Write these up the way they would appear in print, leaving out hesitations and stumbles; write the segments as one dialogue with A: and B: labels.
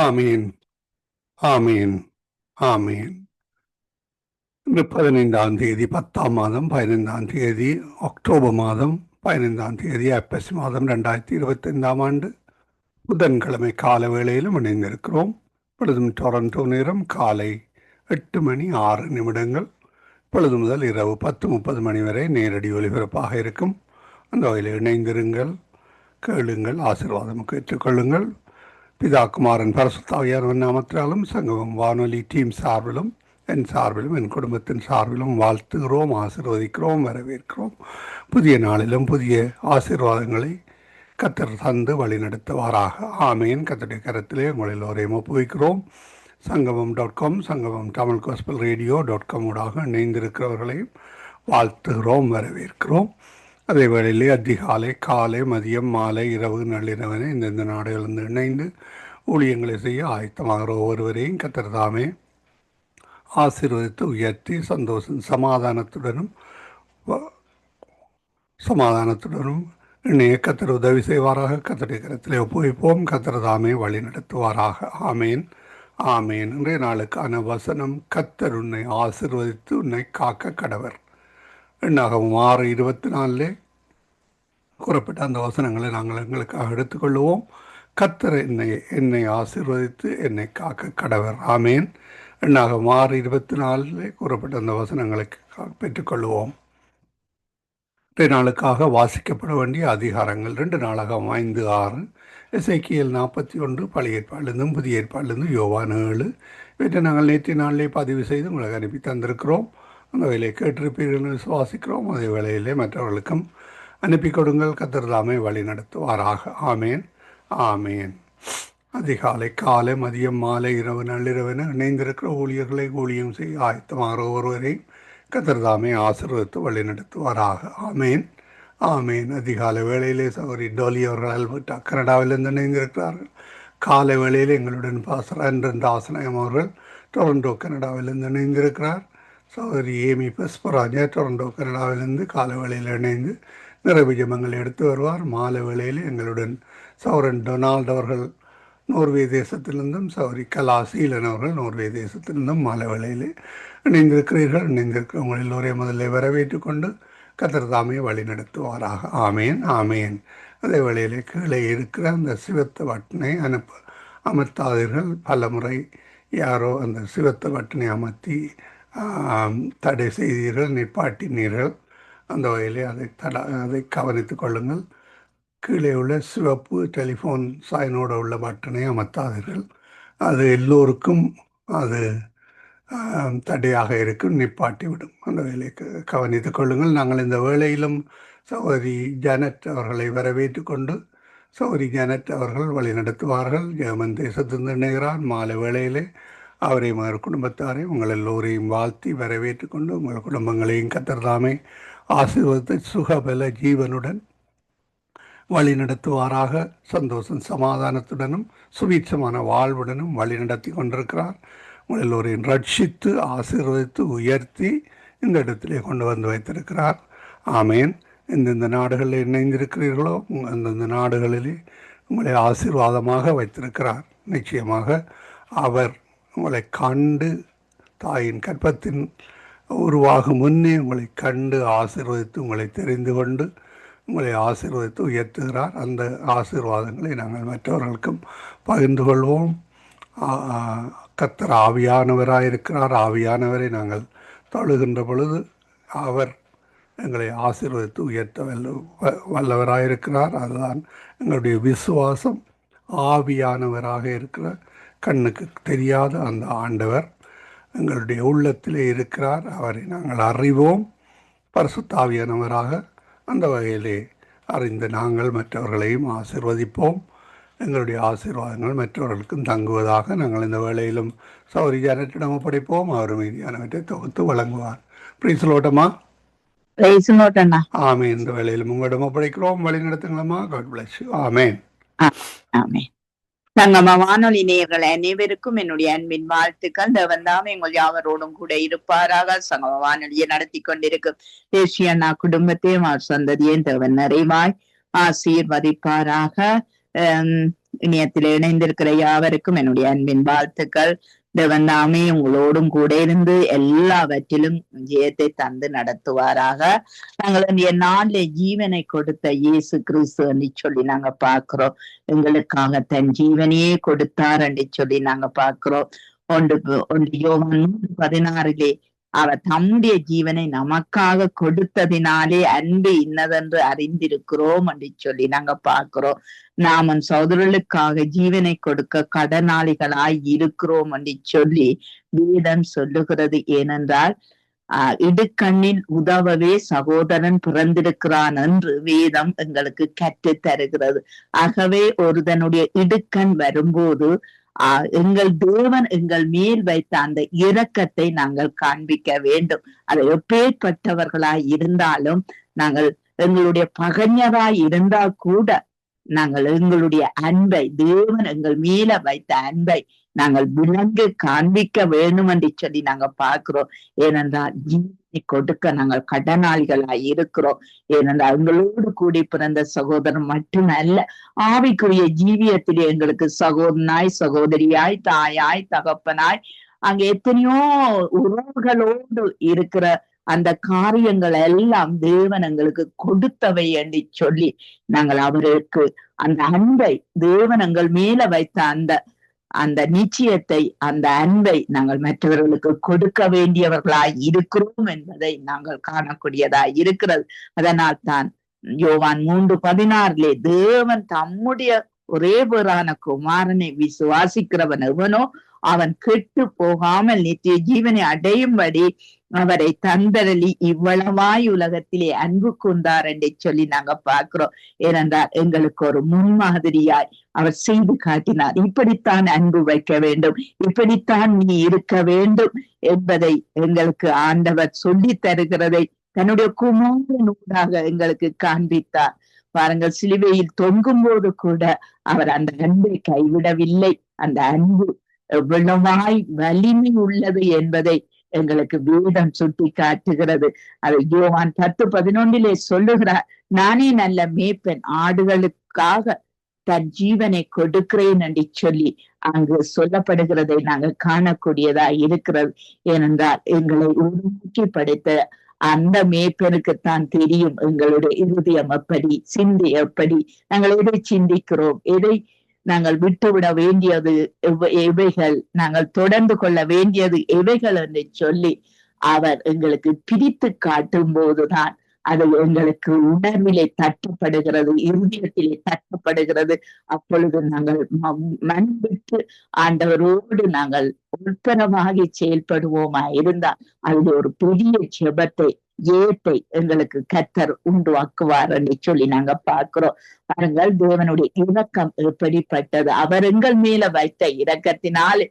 A: ஆமீன். ஆமீன். ஆமீன். இன்று 15ஆம் தேதி 10ஆம் மாதம் 15ஆம் தேதி அக்டோபர் மாதம் 15ஆம் தேதி ஐப்பசி மாதம் 2025ஆம் ஆண்டு புதன்கிழமை கால வேளையிலும் இணைந்திருக்கிறோம். இப்பொழுதும் டொரண்டோ நேரம் காலை 8:06. இப்பொழுது முதல் இரவு 10:30 மணி வரை நேரடி ஒலிபரப்பாக இருக்கும். அந்த வகையில் இணைந்திருங்கள், கேளுங்கள், ஆசீர்வாதம் கேட்டுக்கொள்ளுங்கள். பிதா குமாரன் பரிசுத்தாவியானவர் நாமத்தினாலும் சங்கமம் வானொலி டீம் சார்பிலும் என் சார்பிலும் என் குடும்பத்தின் சார்பிலும் வாழ்த்துகிறோம், ஆசீர்வதிக்கிறோம், வரவேற்கிறோம். புதிய நாளிலும் புதிய ஆசீர்வாதங்களை கர்த்தர் தந்து வழிநடத்துவாராக. ஆமேன். கர்த்தருடைய கரத்திலே உங்கள் எல்லோரையும் ஒப்புவிக்கிறோம். சங்கமம்.com, சங்கமம் தமிழ் காஸ்பல் ரேடியோ.com ஊடாக இணைந்திருக்கிறவர்களையும் வாழ்த்துகிறோம், வரவேற்கிறோம். அதே வேளையிலே அதிகாலை, காலை, மதியம், மாலை, இரவு, நள்ளிரவனை இந்தந்த நாடுகளிலிருந்து இணைந்து ஊழியங்களை செய்ய ஆயத்தமாகிற ஒவ்வொருவரையும் கர்த்தர் தாமே ஆசீர்வதித்து உயர்த்தி சமாதானத்துடனும் இணைய கர்த்தர் உதவி செய்வாராக. கர்த்தருடைய கரத்திலே ஒப்புவிப்போம். கர்த்தர் தாமே வழி நடத்துவாராக. ஆமேன். ஆமேன். இன்றைய நாளுக்கான வசனம், கர்த்தர் உன்னை ஆசீர்வதித்து உன்னை காக்க கடவர். எண்ணாகமம் 6:24 கூறப்பட்ட அந்த வசனங்களை நாங்கள் எங்களுக்காக எடுத்துக்கொள்வோம். கர்த்தர் என்னை ஆசீர்வதித்து என்னை காக்க கடவர். ஆமேன். எண்ணாகமம் 6:24 கூறப்பட்ட அந்த வசனங்களை பெற்றுக்கொள்வோம். 2 நாளுக்காக வாசிக்கப்பட வேண்டிய அதிகாரங்கள் 2 நாளாகமம் 5:6, எசேக்கியேல் 41, பழைய ஏற்பாடிலிருந்தும் புதிய ஏற்பாடிலிருந்தும் யோவான் 7. இவற்றை நாங்கள் நேற்றைய நாளிலே பதிவு செய்து உங்களுக்கு அனுப்பி தந்திருக்கிறோம். அந்த வேலையை கேட்டிருப்பீர்கள் விசுவாசிக்கிறோம். அதே வேளையிலே மற்றவர்களுக்கும் அனுப்பி கொடுங்கள். கர்த்தர் தாமே வழி நடத்துவாராக. ஆமேன். ஆமேன். அதிகாலை, காலை, மதியம், மாலை, இரவு, நள்ளிரவென இணைந்திருக்கிற ஊழியர்களை ஊழியம் செய்ய ஆயத்தமாகிற ஒருவரையும் கர்த்தர் தாமே ஆசீர்வதித்து வழி நடத்துவாராக. ஆமேன். ஆமேன். அதிகாலை வேளையிலே சகோதரி டோலி அவர்கள் அல்பர்டா கனடாவிலிருந்து இணைந்திருக்கிறார்கள். காலை வேளையில் எங்களுடன் பாஸ்டர் ஆண்டன் தாசநாயம் அவர்கள் டொரண்டோ கனடாவிலிருந்து இணைந்திருக்கிறார். சகோதரி ஏமி புஷ்பராஜா டொரண்டோ கனடாவிலிருந்து காலை வேளையில் இணைந்து நிறைவு ஜெபங்களை எடுத்து வருவார். மாலை வேளையில் எங்களுடன் சௌரன் டொனால்ட் அவர்கள் நோர்வே தேசத்திலிருந்தும், சௌரி கலாசீலன் அவர்கள் நோர்வே தேசத்திலிருந்தும் மாலை வேளையிலே இணைந்திருக்கிறீர்கள். இணைந்திருக்கிறவங்க எல்லோரையும் முதல்ல வரவேற்று கொண்டு கர்த்தர் தாமே வழி நடத்துவாராக. ஆமேன். ஆமேன். அதே வேளையிலே கீழே இருக்கிற அந்த சிவத்த பட்டனை அமர்த்தாதீர்கள். பல முறை யாரோ அந்த சிவத்த பட்டனை அமர்த்தி தடை செய்தீர்கள், நிற்பாட்டினீர்கள். அந்த வகையிலே அதை கவனித்துக் கொள்ளுங்கள். கீழே உள்ள சிவப்பு டெலிஃபோன் சாயினோடு உள்ள பட்டனை அமர்த்தாதீர்கள். அது எல்லோருக்கும் அது தடையாக இருக்கும், நிப்பாட்டி விடும். அந்த வேலையை கவனித்துக் கொள்ளுங்கள். நாங்கள் இந்த வேளையிலும் சகோதரி ஜானட் அவர்களை வரவேற்று கொண்டு சகோதரி ஜானட் அவர்கள் வழி நடத்துவார்கள். ஜெர்மன் தேசத்திலிருந்து இணைகிறார். மாலை வேளையிலே அவரையும் அவர் குடும்பத்தாரையும் உங்கள் எல்லோரையும் வாழ்த்தி வரவேற்று கொண்டு உங்கள் குடும்பங்களையும் கர்த்தர் தாமே ஆசீர்வதித்து சுகபல ஜீவனுடன் வழி நடத்துவாராக. சந்தோஷம் சமாதானத்துடனும் சுபீட்சமான வாழ்வுடனும் வழி நடத்தி கொண்டிருக்கிறார். உங்கள் எல்லோரையும் ரட்சித்து ஆசீர்வதித்து உயர்த்தி இந்த இடத்திலே கொண்டு வந்து வைத்திருக்கிறார். ஆமேன். எந்தெந்த நாடுகளில் இணைந்திருக்கிறீர்களோ அந்தந்த நாடுகளிலே உங்களை ஆசீர்வாதமாக வைத்திருக்கிறார். நிச்சயமாக அவர் உங்களை கண்டு தாயின் கற்பத்தின் உருவாகும் முன்னே உங்களை கண்டு ஆசீர்வதித்து உங்களை தெரிந்து கொண்டு உங்களை ஆசீர்வதித்து உயர்த்துகிறார். அந்த ஆசீர்வாதங்களை நாங்கள் மற்றவர்களுக்கும் பகிர்ந்து கொள்வோம். கர்த்தர் ஆவியானவராயிருக்கிறார். ஆவியானவரை நாங்கள் தொழுகின்ற பொழுது அவர் எங்களை ஆசீர்வதித்து உயர்த்த வல்லவராயிருக்கிறார். அதுதான் எங்களுடைய விசுவாசம். ஆவியானவராக இருக்கிற கண்ணுக்கு தெரியாத அந்த ஆண்டவர் எங்களுடைய உள்ளத்திலே இருக்கிறார். அவரை நாங்கள் அறிவோம் பரிசுத்த ஆவியானவராக. அந்த வகையிலே அறிந்து நாங்கள் மற்றவர்களையும் ஆசீர்வதிப்போம். எங்களுடைய ஆசீர்வாதங்கள் மற்றவர்களுக்கும் தங்குவதாக. நாங்கள் இந்த வேளையிலும் சௌரி ஜானட்டிடம் ஒப்படைப்போம். அவர் மீதியானவற்றை தொகுத்து வழங்குவார். பிரைஸ்லோட்டமா? ஆமேன். இந்த வேளையிலும் உங்களிடம் ஒப்படைக்கிறோம். வழி நடத்துங்களம்மா. God bless you. ஆமேன்.
B: ஆமேன். சங்கம வானொலி நேயர்கள் அனைவருக்கும் என்னுடைய அன்பின் வாழ்த்துக்கள். தேவன் தாமே எங்கள் யாவரோடும் கூட இருப்பாராக. சங்கம வானொலியை நடத்தி கொண்டிருக்கும் தேசிய அண்ணா குடும்பத்தையும் அவர் சந்ததியும் தேவன் நிறைவாய் ஆசீர்வதிப்பாராக. இணையத்தில் இணைந்திருக்கிற யாவருக்கும் என்னுடைய அன்பின் வாழ்த்துக்கள். தேவன் தாமே உங்களோடும் கூட இருந்து எல்லாவற்றிலும் ஜெயத்தை தந்து நடத்துவாராக. நாங்கள் இந்த நாளிலே ஜீவனை கொடுத்த இயேசு கிறிஸ்து என்று சொல்லி நாங்க பார்க்கிறோம். எங்களுக்காக தன் ஜீவனையே கொடுத்தார் என்று சொல்லி நாங்க பார்க்கிறோம். ஒன்று யோவான் 3:16 அவர் தம்முடைய ஜீவனை நமக்காக கொடுத்ததினாலே அன்பு இன்னதென்று அறிந்திருக்கிறோம் என்று சொல்லி நாங்க பார்க்கிறோம். நாம சகோதரர்களுக்காக ஜீவனை கொடுக்க கடனாளிகளாய் இருக்கிறோம் என்று சொல்லி வேதம் சொல்லுகிறது. ஏனென்றால் இடுக்கண்ணில் உதவவே சகோதரன் பிறந்திருக்கிறான் என்று வேதம் எங்களுக்கு கற்று தருகிறது. ஆகவே ஒருதனுடைய இடுக்கண் வரும்போது எங்கள் தேவன் எங்கள் மேல் வைத்த அந்த இரக்கத்தை நாங்கள் காண்பிக்க வேண்டும். அதை எப்பேற்பட்டவர்களாய் இருந்தாலும் நாங்கள் எங்களுடைய பகைஞராய் இருந்தால் கூட நாங்கள் எங்களுடைய அன்பை, தேவன் எங்கள் மேல வைத்த அன்பை நாங்கள் விளங்கு காண்பிக்க வேண்டும் என்று சொல்லி நாங்க பார்க்கிறோம். ஏனென்றால் ஜீவனை கொடுக்க நாங்கள் கடனாளிகளாய் இருக்கிறோம். ஏனென்றால் எங்களோடு கூடி பிறந்த சகோதரன் மட்டுமல்ல, ஆவிக்குரிய ஜீவியத்திலே எங்களுக்கு சகோதரனாய், சகோதரியாய், தாயாய், தகப்பனாய், அங்க எத்தனையோ உறவுகளோடு இருக்கிற அந்த காரியங்கள் எல்லாம் தேவன் எங்களுக்கு கொடுத்தவை என்று சொல்லி நாங்கள் அவருக்கு அந்த அன்பை, தேவன் எங்கள் மேல வைத்த அந்த நிச்சயத்தை, அந்த அன்பை நாங்கள் மற்றவர்களுக்கு கொடுக்க வேண்டியவர்களாய் இருக்கிறோம் என்பதை நாங்கள் காணக்கூடியதாய் இருக்கிறது. அதனால் தான் யோவான் 3:16 தேவன் தம்முடைய ஒரே பேரான குமாரனை விசுவாசிக்கிறவன் எவனோ அவன் கெட்டு போகாமல் நித்திய ஜீவனை அடையும்படி அவரை தந்தரளி இவ்வளவாய் உலகத்திலே அன்பு கூர்ந்தார் என்று சொல்லி நாங்க பார்க்கிறோம். ஏனென்றால் எங்களுக்கு ஒரு முன்மாதிரியாய் அவர் செய்து காட்டினார். இப்படித்தான் அன்பு வைக்க வேண்டும், இப்படித்தான் நீ இருக்க வேண்டும் என்பதை எங்களுக்கு ஆண்டவர் சொல்லி தருகிறதை தன்னுடைய குமாரனூடாக எங்களுக்கு காண்பித்தார். பாருங்கள், சிலுவையில் தொங்கும் போது கூட அவர் அந்த அன்பை கைவிடவில்லை. அந்த அன்பு எவ்வளவாய் வலிமை உள்ளது என்பதை எங்களுக்கு வேதம் சுட்டி காட்டுகிறது. அது யோவான் 10:11 சொல்லுகிறார், நானே நல்ல மேய்ப்பன், ஆடுகளுக்காக தன் ஜீவனை கொடுக்கிறேன் என்று சொல்லி அங்கு சொல்லப்படுகிறதை நாங்கள் காணக்கூடியதா இருக்கிறது. ஏனென்றால் எங்களை உருவாக்கி படைத்த அந்த மேய்ப்பனுக்குத்தான் தெரியும் எங்களுடைய இருதயம் எப்படி, சிந்தி எப்படி, நாங்கள் எதை சிந்திக்கிறோம், எதை நாங்கள் விட்டுவிட வேண்டியது எவைகள், நாங்கள் தொடர்ந்து கொள்ள வேண்டியது எவைகள் என்று சொல்லி அவர் எங்களுக்கு பிரித்து காட்டும் போதுதான் அது எங்களுக்கு உணர்விலே தட்டப்படுகிறது, இருதயத்திலே தட்டப்படுகிறது. அப்பொழுது நாங்கள் மண்பிட்டு ஆண்டவரோடு நாங்கள் உட்பரமாகி செயல்படுவோமா இருந்தால் அது ஒரு பெரிய ஜெபத்தை, ஜெயத்தை எங்களுக்கு கர்த்தர் உண்டுவாக்குவார் என்று சொல்லி நாங்க பார்க்கிறோம். பாருங்கள், தேவனுடைய இரக்கம் எப்படிப்பட்டது. அவர் எங்கள் மேல வைத்த இரக்கத்தினாலே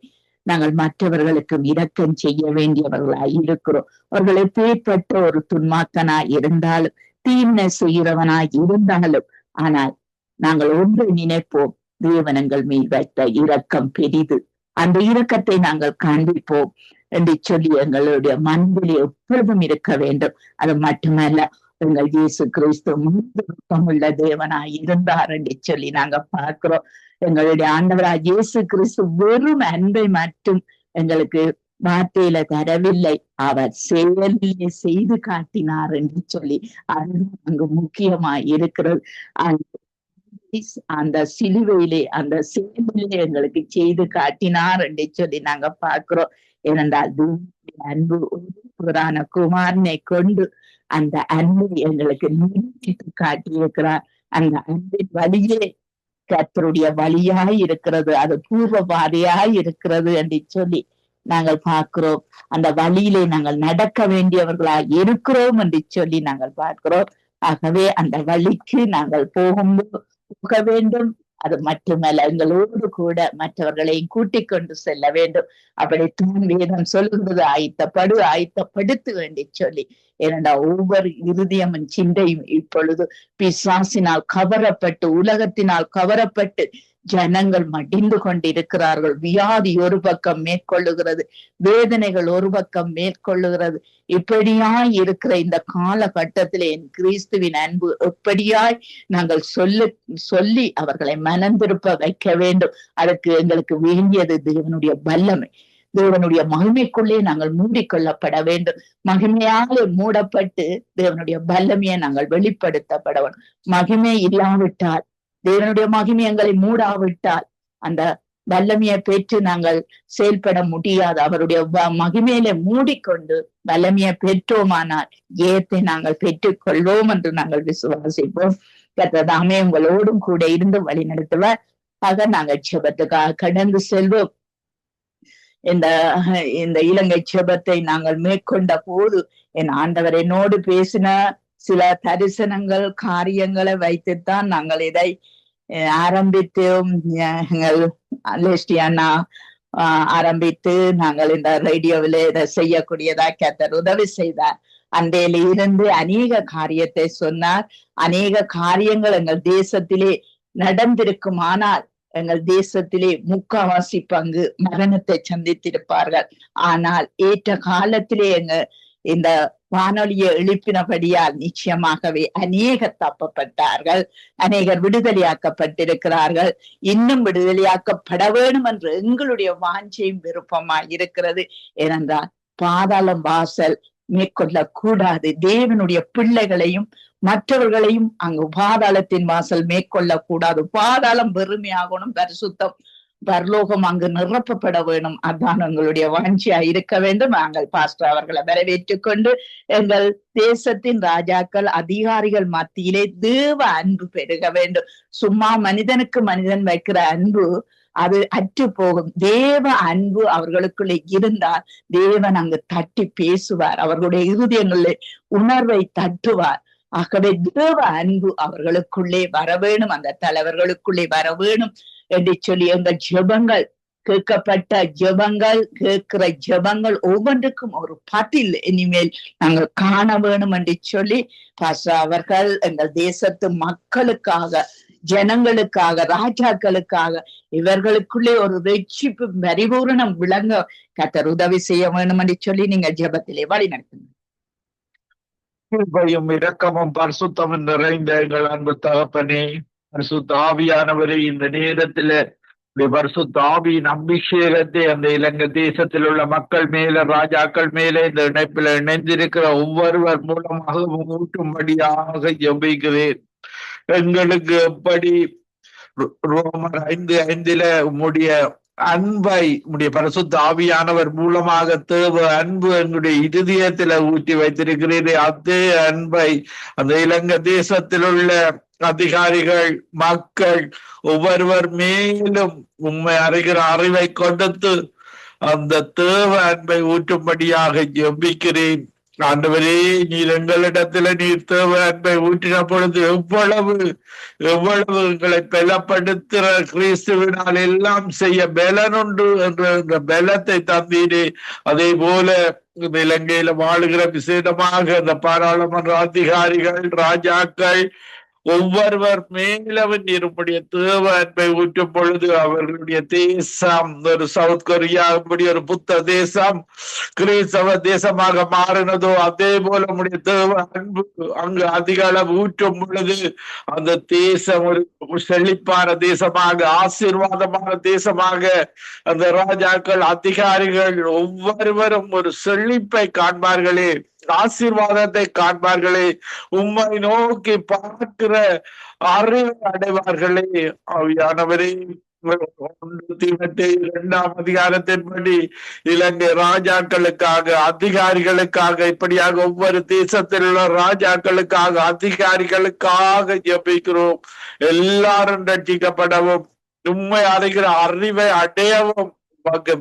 B: நாங்கள் மற்றவர்களுக்கும் இரக்கம் செய்ய வேண்டியவர்களாய் இருக்கிறோம். அவர்கள் எப்பேற்பட்ட ஒரு துன்மாக்கனாய் இருந்தாலும், தீமை செய்கிறவனாய் இருந்தாலும், ஆனால் நாங்கள் ஒன்று நினைப்போம், தேவன் எங்கள் மேல் வைத்த இரக்கம் பெரிது, அந்த இரக்கத்தை நாங்கள் காண்பிப்போம் என்று சொல்லி எங்களுடைய மனதிலே எப்பொழுதும் இருக்க வேண்டும். அது மட்டுமல்ல, எங்கள் இயேசு கிறிஸ்து உள்ள தேவனாய் இருந்தார் என்று சொல்லி நாங்க பார்க்கிறோம். எங்களுடைய ஆண்டவராய் இயேசு கிறிஸ்து வெறும் அன்பை மட்டும் எங்களுக்கு வார்த்தையில தரவில்லை, அவர் செயலிலே செய்து காட்டினார் என்று சொல்லி அது அங்கு முக்கியமாய் இருக்கிறது. அந்த சிலுவையிலே, அந்த செயலிலே எங்களுக்கு செய்து காட்டினார் என்று சொல்லி நாங்க பார்க்கிறோம். ஏனென்றால் அன்பு புராண குமாரனை கொண்டு அந்த அன்பை எங்களுக்கு நிரூபித்து காட்டியிருக்கிறார். அந்த அன்பின் வழியே கர்த்தருடைய வழியாய் இருக்கிறது, அது பூர்வ பாதையாய் இருக்கிறது என்று சொல்லி நாங்கள் பார்க்கிறோம். அந்த வழியிலே நாங்கள் நடக்க வேண்டியவர்களாய் இருக்கிறோம் என்று சொல்லி நாங்கள் பார்க்கிறோம். ஆகவே அந்த வழிக்கு நாங்கள் போக வேண்டும். அது மட்டுமல்ல, எங்களோடு கூட மற்றவர்களையும் கூட்டிக் கொண்டு செல்ல வேண்டும். அப்படித்தான் வேதம் சொல்லுகிறது, ஆயத்தப்படுத்து வேண்டி சொல்லி. ஏனென்றா ஒவ்வொரு இருதயமும் சிந்தையும் இப்பொழுது பிசாசினால் கவரப்பட்டு, உலகத்தினால் கவரப்பட்டு ஜனங்கள் மடிந்து கொண்டிருக்கிறார்கள். வியாதி ஒரு பக்கம் மேற்கொள்ளுகிறது, வேதனைகள் ஒரு பக்கம் மேற்கொள்ளுகிறது. இப்படியாய் இருக்கிற இந்த காலகட்டத்திலே என் கிறிஸ்துவின் அன்பு எப்படியாய் நாங்கள் சொல்லி அவர்களை மனம் திருப்ப வைக்க வேண்டும். அதற்கு எங்களுக்கு வேண்டியது தேவனுடைய வல்லமை. தேவனுடைய மகிமைக்குள்ளே நாங்கள் மூடிக்கொள்ளப்பட வேண்டும். மகிமையால் மூடப்பட்டு தேவனுடைய வல்லமையை நாங்கள் வெளிப்படுத்தப்பட வேண்டும். மகிமை இல்லாவிட்டால், தேவனுடைய மகிமை எங்களை மூடாவிட்டால் அந்த வல்லமையை பெற்று நாங்கள் செயல்பட முடியாது. அவருடைய மகிமையில மூடிக்கொண்டு வல்லமையை பெற்றோமானால் ஜெயத்தை நாங்கள் பெற்றுக் கொள்வோம் என்று நாங்கள் விசுவாசிப்போம். கர்த்தர் உங்களோடும் கூட இருந்து வழி நடத்துவார். ஆக நாங்கள் ஜெபத்துக்காக கடந்து செல்வோம். இந்த இலங்கை ஜெபத்தை நாங்கள் மேற்கொண்ட போது என் ஆண்டவர் என்னோடு பேசின சில தரிசனங்கள், காரியங்களை வைத்துத்தான் நாங்கள் இதை ஆரம்பித்தோம். லெஸ்டியானா ஆரம்பித்து நாங்கள் இந்த ரேடியோவில இதை செய்யக்கூடியதா கர்த்தர் உதவி செய்தார். அன்றையில இருந்து அநேக காரியத்தை சொன்னார். அநேக காரியங்கள் எங்கள் தேசத்திலே நடந்திருக்குமானால் எங்கள் தேசத்திலே 3/4 பங்கு மரணத்தை சந்தித்திருப்பார்கள். ஆனால் ஏற்ற காலத்திலே இந்த வானொலியை எழுப்பினபடியால் நிச்சயமாகவே அநேகர் தப்பப்பட்டார்கள், அநேகர் விடுதலையாக்கப்பட்டிருக்கிறார்கள். இன்னும் விடுதலையாக்கப்பட வேண்டும் என்று எங்களுடைய வாஞ்சையும் விருப்பமாய் இருக்கிறது. ஏனென்றால் பாதாளம் வாசல் மேற்கொள்ள கூடாது. தேவனுடைய பிள்ளைகளையும் மற்றவர்களையும் அங்கு பாதாளத்தின் வாசல் மேற்கொள்ள கூடாது. பாதாளம் வெறுமையாகணும், பரிசுத்தம் பரலோகம் அங்கு நிரப்பப்பட வேணும். அதான் எங்களுடைய வாஞ்சியா இருக்க வேண்டும். நாங்கள் பாஸ்டர் அவர்களை வரவேற்றுக் கொண்டு எங்கள் தேசத்தின் ராஜாக்கள், அதிகாரிகள் மத்தியிலே தேவ அன்பு பெருக வேண்டும். சும்மா மனிதனுக்கு மனிதன் வைக்கிற அன்பு அது அற்று போகும். தேவ அன்பு அவர்களுக்குள்ளே இருந்தால் தேவன் அங்கு தட்டி பேசுவார், அவர்களுடைய இருதயங்களில் உணர்வை தட்டுவார். ஆகவே தேவ அன்பு அவர்களுக்குள்ளே வர வேணும், அந்த தலைவர்களுக்குள்ளே வர வேணும் என்று சொல்லி எங்கள் ஜெபங்கள், கேட்கப்பட்ட ஜெபங்கள், கேட்கிற ஜெபங்கள் ஒவ்வொன்றுக்கும் ஒரு பதில் இனிமேல் நாங்கள் காண வேணும் என்று சொல்லி பாஸ்டர் அவர்கள் எங்கள் தேசத்து மக்களுக்காக, ஜனங்களுக்காக, ராஜாக்களுக்காக இவர்களுக்குள்ளே ஒரு ரட்சிப்பு பரிபூரணம் விளங்க கர்த்தர் உதவி செய்ய வேணும் என்று சொல்லி நீங்க ஜெபத்திலே வழி நடத்துங்க.
C: கிருபையும் இரக்கமும் பரிசுத்தமும் நிறைந்த எங்கள் அன்பு தகப்பனே, பரிசுத்த ஆவியானவரை இந்த நேரத்துல பரிசுத்த ஆவியின் அபிஷேகத்தை அந்த இலங்கை தேசத்தில் உள்ள மக்கள் மேல, ராஜாக்கள் மேல இந்த இணைப்பில் இணைந்திருக்கிற ஒவ்வொருவர் மூலமாக ஊட்டும்படியாக ஜெபிக்கிறேன். எங்களுக்கு எப்படி ரோமர் 5:5 உம்முடைய அன்பை, உடைய பரிசுத்த ஆவியானவர் மூலமாக தேவ அன்பு எங்களுடைய இருதயத்துல ஊற்றி வைத்திருக்கிறீரே, அதே அன்பை அந்த இலங்கை தேசத்தில் உள்ள அதிகாரிகள், மக்கள் ஒவ்வொருவர் மேலும் உண்மை அறிகிற அறிவை கொடுத்து அந்த தேவ அன்பை ஊற்றும்படியாக ஜெபிக்கிறேன். ஆண்டவரே, நீர் எங்களிடத்துல நீர் தேவ அன்பை ஊற்றின பொழுது எவ்வளவு எங்களை பலப்படுத்துற கிறிஸ்துவினால் எல்லாம் செய்ய பலனுண்டு என்ற பலத்தை தந்தீரே. அதே போல இந்த இலங்கையில வாழுகிற விசேடமாக இந்த பாராளுமன்ற அதிகாரிகள், ராஜாக்கள் ஒவ்வொருவர் மேலவன் இருப்படைய தேவ அன்பை ஊற்றும் பொழுது அவர்களுடைய தேசம் ஒரு சவுத் கொரியா இப்படி ஒரு புத்த தேசம் கிறிஸ்தவ தேசமாக மாறினதோ அதே போல நம்முடைய தேவ அன்பு அங்கு அதிக அளவு ஊற்றும் பொழுது அந்த தேசம் ஒரு செழிப்பான தேசமாக, ஆசீர்வாதமான தேசமாக அந்த ராஜாக்கள், அதிகாரிகள் ஒவ்வொருவரும் ஒரு செழிப்பை காண்பார்களே, ஆசீர்வாதத்தை காண்பார்களே, உம்மை நோக்கி பார்க்கிற அறிவை அடைவார்களே. ஆவியானவரே, 2 இலங்கை ராஜாக்களுக்காக, அதிகாரிகளுக்காக, இப்படியாக ஒவ்வொரு தேசத்தில் உள்ள ராஜாக்களுக்காக, அதிகாரிகளுக்காக ஜெபிக்கிறோம். எல்லாரும் ரட்சிக்கப்படவும், உண்மை அறிகிற அறிவை அடையவும்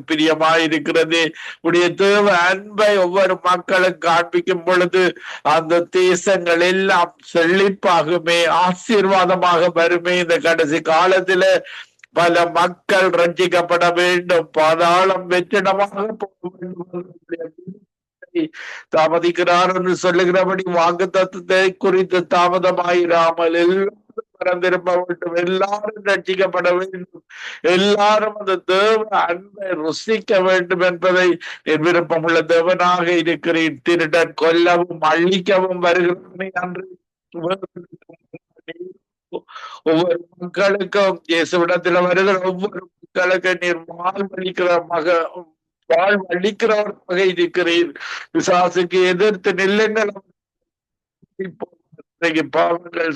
C: பிரியமாயிருக்கிறது. உடைய தேவ அன்பை ஒவ்வொரு மக்களுக்கு காண்பிக்கும் பொழுது அந்த தேசங்கள் எல்லாம் செழிப்பாகுமே, ஆசீர்வாதமாக வருமே. இந்த கடைசி காலத்துல பல மக்கள் ரட்சிக்கப்பட வேண்டும், பாதாளம் வெற்றிடமாக போக வேண்டும். தாமதிக்கிறார் என்று சொல்லுகிறபடி வாக்குத்தத்தத்தை குறித்து தாமதமாயிராமல் எல்லாம் மனம் திரும்ப வேண்டும், எல்லாரும் ரட்சிக்கப்பட வேண்டும், எல்லாரும் அந்த தேவ அன்பை ருசிக்க வேண்டும் என்பதை என் விருப்பமுள்ள தேவனாக இருக்கிறேன். திருடன் கொல்லவும் அழிக்கவும் வருகிறவனை அன்று ஒவ்வொரு மக்களுக்கும் இயேசுவிடத்தில் வருகிற ஒவ்வொரு மக்களுக்கு நீர் வாழ்வழிக்கிறவராக இருக்கிறீர். பிசாசுக்கு எதிர்த்து நில்லுங்கள். பாவங்கள்